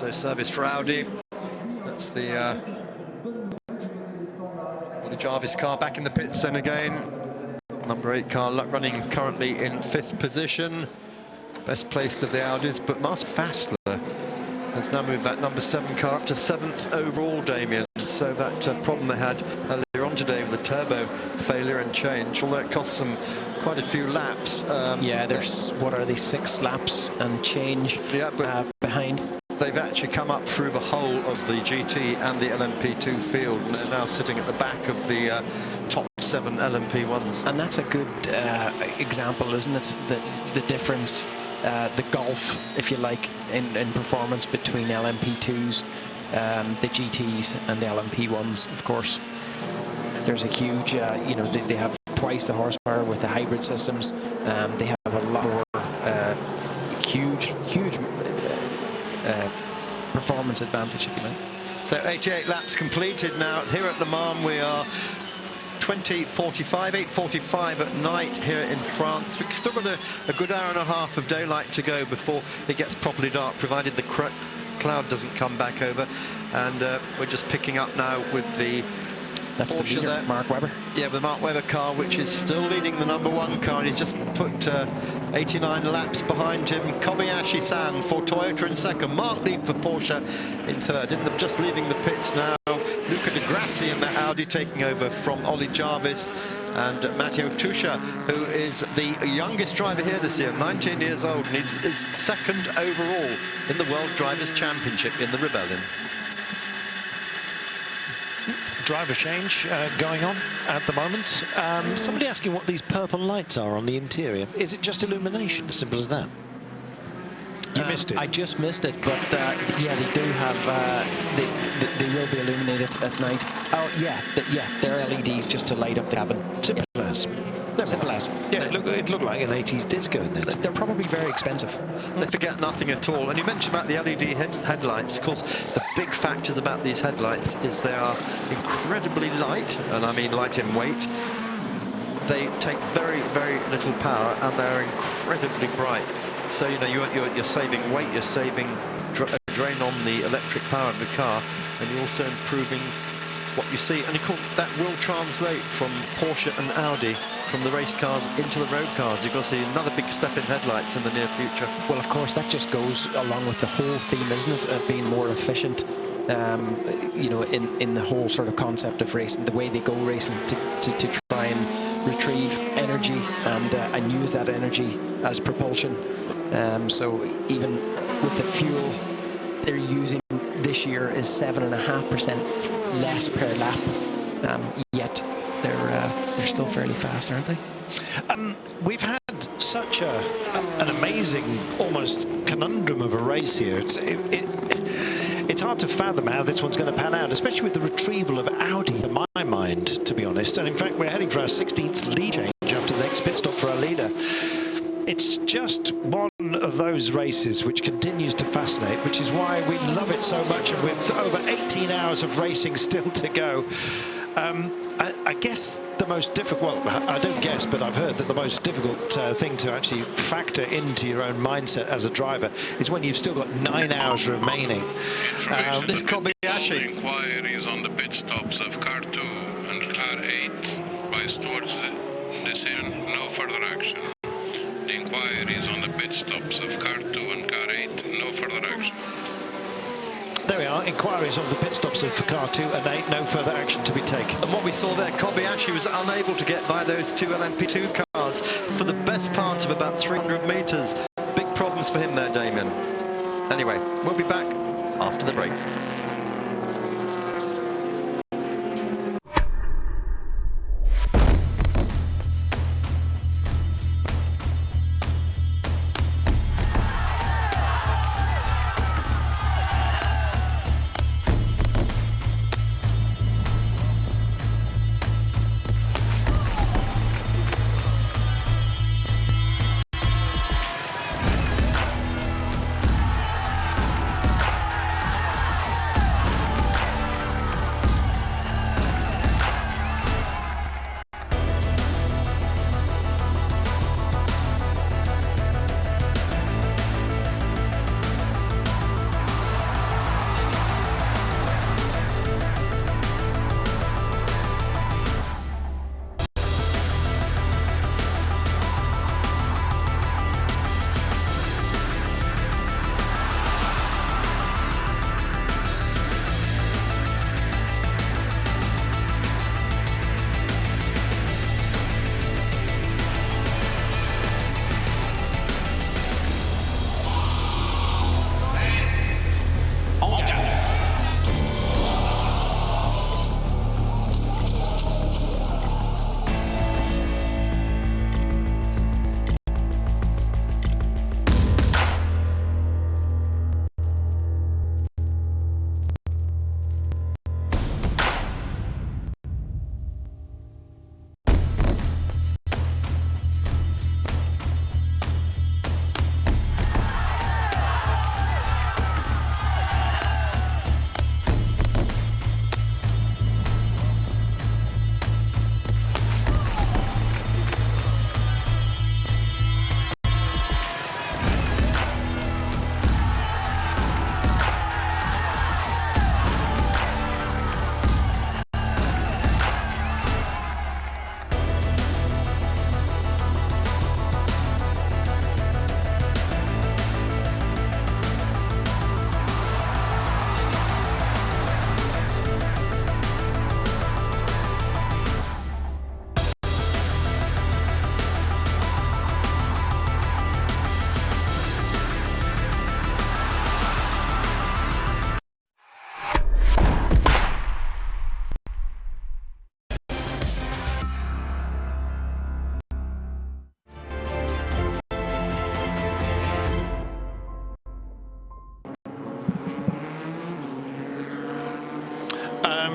So service for Audi. That's the Jarvis car back in the pits then again. Number 8 car running currently in 5th position. Best placed of the Audis, but Marcel Fassler has now moved that number 7 car up to 7th overall, Damien. So that problem they had earlier on today with the turbo failure and change, although it cost them quite a few laps. Yeah, there's, what are these, 6 laps and change behind. They've actually come up through the whole of the GT and the LMP2 field, and they're now sitting at the back of the top 7 LMP1s. And that's a good example, isn't it? The difference, the gulf, if you like, in performance between LMP2s, the GTs and the LMP1s, of course. There's a huge, you know, they have twice the horsepower with the hybrid systems. They have a lot more huge performance advantage, if you like. So 88 laps completed now. Here at Le Mans we are 8:45 at night here in France. We've still got a good hour and a half of daylight to go before it gets properly dark, provided the cloud doesn't come back over. And we're just picking up now with the That's Porsche the leader, there. Mark Webber. Yeah, the Mark Webber car, which is still leading the number 1 car, and he's just put 89 laps behind him. Kobayashi-san for Toyota in 2nd. Mark Lieb for Porsche in 3rd. Just leaving the pits now, Luca Di Grassi in the Audi taking over from Ollie Jarvis, and Matteo Tuscia, who is the youngest driver here this year, 19 years old, and he is 2nd overall in the World Drivers' Championship in the Rebellion. Driver change going on at the moment. Somebody asking what these purple lights are on the interior. Is it just illumination, as simple as that? You missed it. I just missed it, but yeah, they do have. They will be illuminated at night. Oh yeah, they're LEDs just to light up the cabin. Simple as. Simple as. Yeah, it looked like an 80s disco in there. They're probably very expensive. They forget nothing at all. And you mentioned about the LED headlights. Of course, the big factors about these headlights is they are incredibly light, and I mean light in weight. They take very, very little power, and they're incredibly bright. So, you know, you're saving weight, you're saving drain on the electric power of the car, and you're also improving what you see. And of course, that will translate from Porsche and Audi, from the race cars into the road cars. You're going to see another big step in headlights in the near future. Well, of course, that just goes along with the whole theme, isn't it, of being more efficient. You know, in the whole sort of concept of racing, the way they go racing to try and retrieve energy and use that energy as propulsion. So even with the fuel they're using this year is 7.5% less per lap, yet they're still fairly fast, aren't they? We've had such an amazing, almost conundrum of a race here. It's hard to fathom how this one's going to pan out, especially with the retrieval of Audi, in my mind, to be honest. And in fact, we're heading for our 16th lead change after the next pit stop for our leader. It's just one of those races which continues to fascinate, which is why we love it so much. And with over 18 hours of racing still to go, I guess the most difficult, well, I don't guess, but I've heard that the most difficult thing to actually factor into your own mindset as a driver is when you've still got 9 hours remaining. This Kobayashi. Inquiries on the pit stops of car 2 and car 8 by Stewart's decision, no further action. The inquiries on the pit stops of car 2 and car 8, no further action. There we are, inquiries of the pit stops of car 2 and 8, no further action to be taken. And what we saw there, Kobayashi was unable to get by those 2 LMP2 cars for the best part of about 300 metres. Big problems for him there, Damien. Anyway, we'll be back after the break.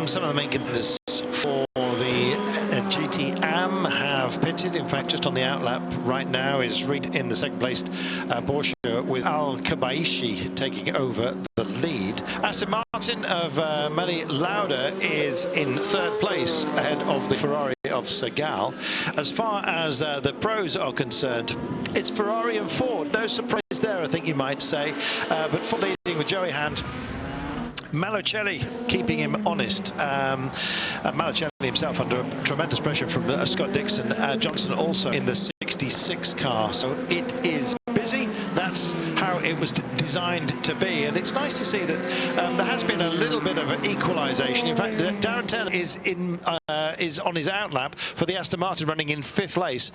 Some of the main contenders for the GT Am have pitted. In fact, just on the outlap right now is Reed in the second placed Porsche, with Al Kabaishi taking over the lead. Aston Martin of Mari Lauda is in third place ahead of the Ferrari of Segal. As far as the pros are concerned, it's Ferrari and Ford. No surprise there, I think you might say. But Ford leading with Joey Hand. Malocelli keeping him honest. Malocelli himself under tremendous pressure from Scott Dixon. Johnson also in the 66 car. So it is busy. That's how it was designed to be. And it's nice to see that there has been a little bit of an equalisation. In fact, Darren Taylor is on his outlap for the Aston Martin, running in 5th place.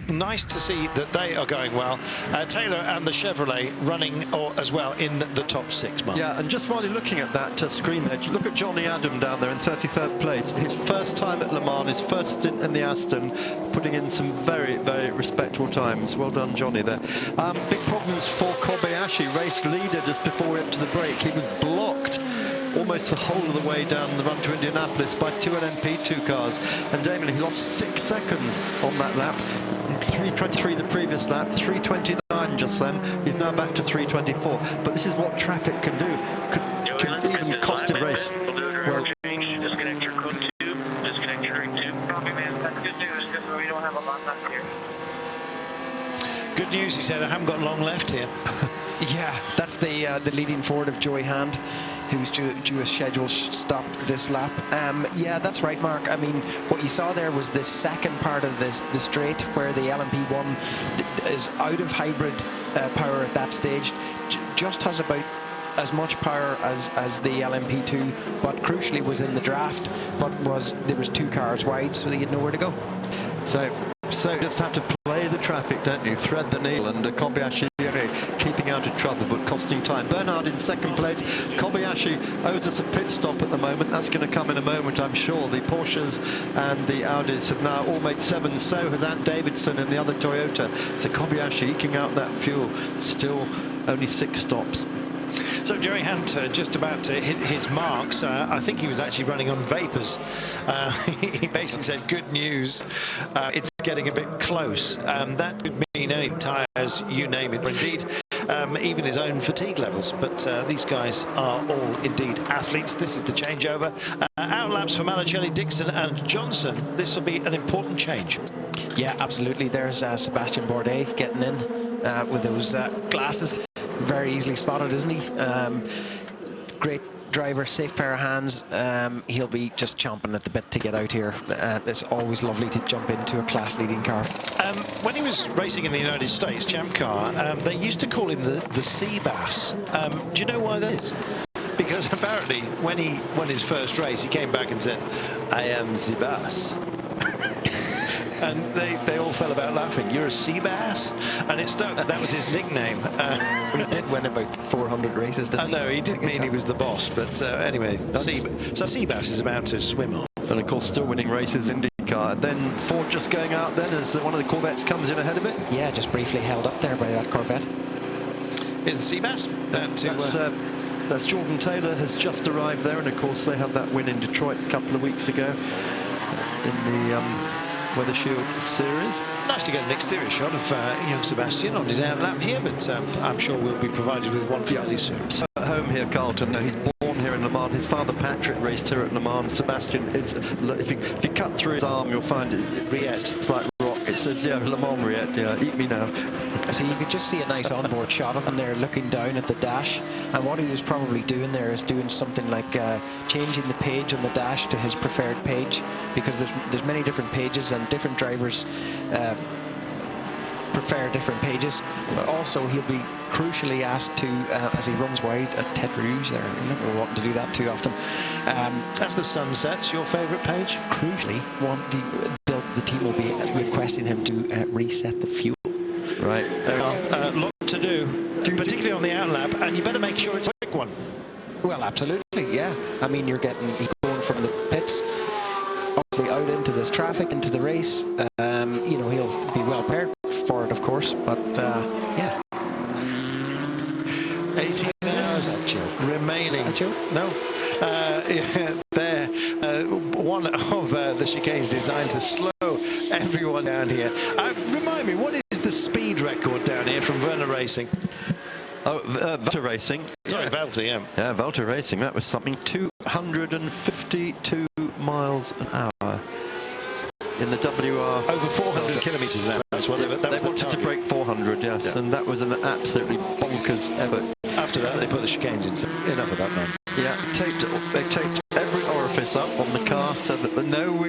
Nice to see that they are going well. Taylor and the Chevrolet running as well in the top 6, Mark. Yeah, and just while you're looking at that screen there, look at Johnny Adam down there in 33rd place. His first time at Le Mans, his first stint in the Aston, putting in some very, very respectable times. Well done, Johnny, there. Big problems for Kobayashi, race leader just before we went to the break. He was blocked almost the whole of the way down the run to Indianapolis by 2 LMP2 cars. And Damon, he lost 6 seconds on that lap. 3:23 the previous lap, 3:29 just then. He's now back to 3:24. But this is what traffic can do. Could even cost a race. Well, disconnect your code tube, disconnect your ring tube. Copy, man. That's good news because we don't have a lot left here. Good news, he said. I haven't got long left here. Yeah, that's the leading Ford of Joey Hand, who's due a scheduled stop this lap. Yeah, that's right, Mark. I mean, what you saw there was the second part of the straight, where the LMP1 is out of hybrid power at that stage, just has about as much power as the LMP2, but crucially was in the draft, but there was 2 cars wide, so they had nowhere to go. So you just have to play the traffic, don't you? Thread the needle, and Kobayashi keeping out of trouble but costing time. Bernard in second place. Kobayashi owes us a pit stop at the moment. That's going to come in a moment, I'm sure. The Porsches and the Audis have now all made 7. So has Ant Davidson and the other Toyota. So Kobayashi eking out that fuel. Still only 6 stops. So Joey Hand just about to hit his marks. I think he was actually running on vapours. He basically said, good news, it's getting a bit close. That could mean any tyres, you name it, or indeed even his own fatigue levels. But these guys are all indeed athletes. This is the changeover. Outlaps for Malocelli, Dixon and Johnson. This will be an important change. Yeah, absolutely. There's Sebastian Bourdais getting in with those glasses. Very easily spotted, isn't he? Great driver, safe pair of hands. He'll be just chomping at the bit to get out here. It's always lovely to jump into a class-leading car. When he was racing in the United States, Champ Car, they used to call him the Sea Bass. Do you know why that is? Because apparently, when he won his first race, he came back and said, I am the bass. And they all fell about laughing. You're a sea bass? And it stuck. That was his nickname. He did win about 400 races, didn't he? No, he did mean he was the boss. But anyway, so sea bass is about to swim on. And of course, still winning races in IndyCar. And then Ford just going out then as one of the Corvettes comes in ahead of it. Yeah, just briefly held up there by that Corvette. Is the sea bass? That's Jordan Taylor has just arrived there. And of course, they had that win in Detroit a couple of weeks ago in the Weather Shield Series. Nice to get an exterior shot of young Sebastian on his outlap here, but I'm sure we'll be provided with one fairly soon. So at home here, Carlton. He's born here in Le Mans. His father Patrick raced here at Le Mans. Sebastian is, if you cut through his arm, you'll find it's like rock. It says, yeah, Le Mans Riet, yeah, eat me now. So you could just see a nice onboard shot of him there looking down at the dash, and what he was probably doing there is doing something like changing the page on the dash to his preferred page, because there's many different pages and different drivers prefer different pages. But also he'll be crucially asked to, as he runs wide at Ted Rouge there, you never want to do that too often. As the sun sets, your favourite page? Crucially, the team will be requesting him to reset the fuel. Right, there a lot to do, particularly on the outlap, and you better make sure it's a quick one. Well, absolutely, yeah. I mean, you're going from the pits, obviously out into this traffic, into the race. You know, he'll be well prepared for it, of course, but yeah. 18 hours remaining. Is that a joke? No. Yeah, there one of the chicanes designed to slow everyone down here. Remind me, what is the speed record down here from Werner Racing? Oh, Velta Racing. Sorry, Velta, yeah. Yeah, Velta Racing. That was something 252 miles an hour in the WR. Over 400 kilometres an hour. That's what they wanted to break 400, yes, yeah. And that was an absolutely bonkers effort. After that, they put the chicanes in. Enough of that, man. Yeah, they taped every orifice up on the car so that no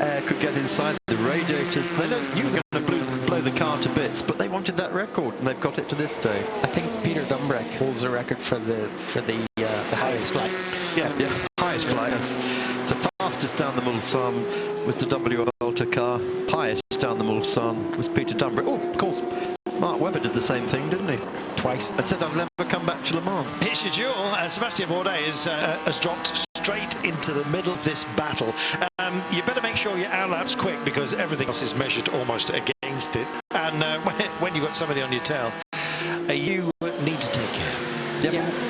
air could get inside the radiators. They knew were going to blow the car to bits, but they wanted that record, and they've got it to this day. I think Peter Dumbreck holds the record for the highest flight. Yeah, highest flight. Yes. So fastest down the Mulsanne was the WR Velta car. Highest down the Mulsanne was Peter Dumbreck. Oh, of course, Mark Webber did the same thing, didn't he? Twice. I said I've never come back to Le Mans. It's your duel, and Sebastien Bourdais has dropped straight into the middle of this battle. You better make sure your outlaps quick, because everything else is measured almost against it. And when you've got somebody on your tail, you need to take care. Yep. Yeah.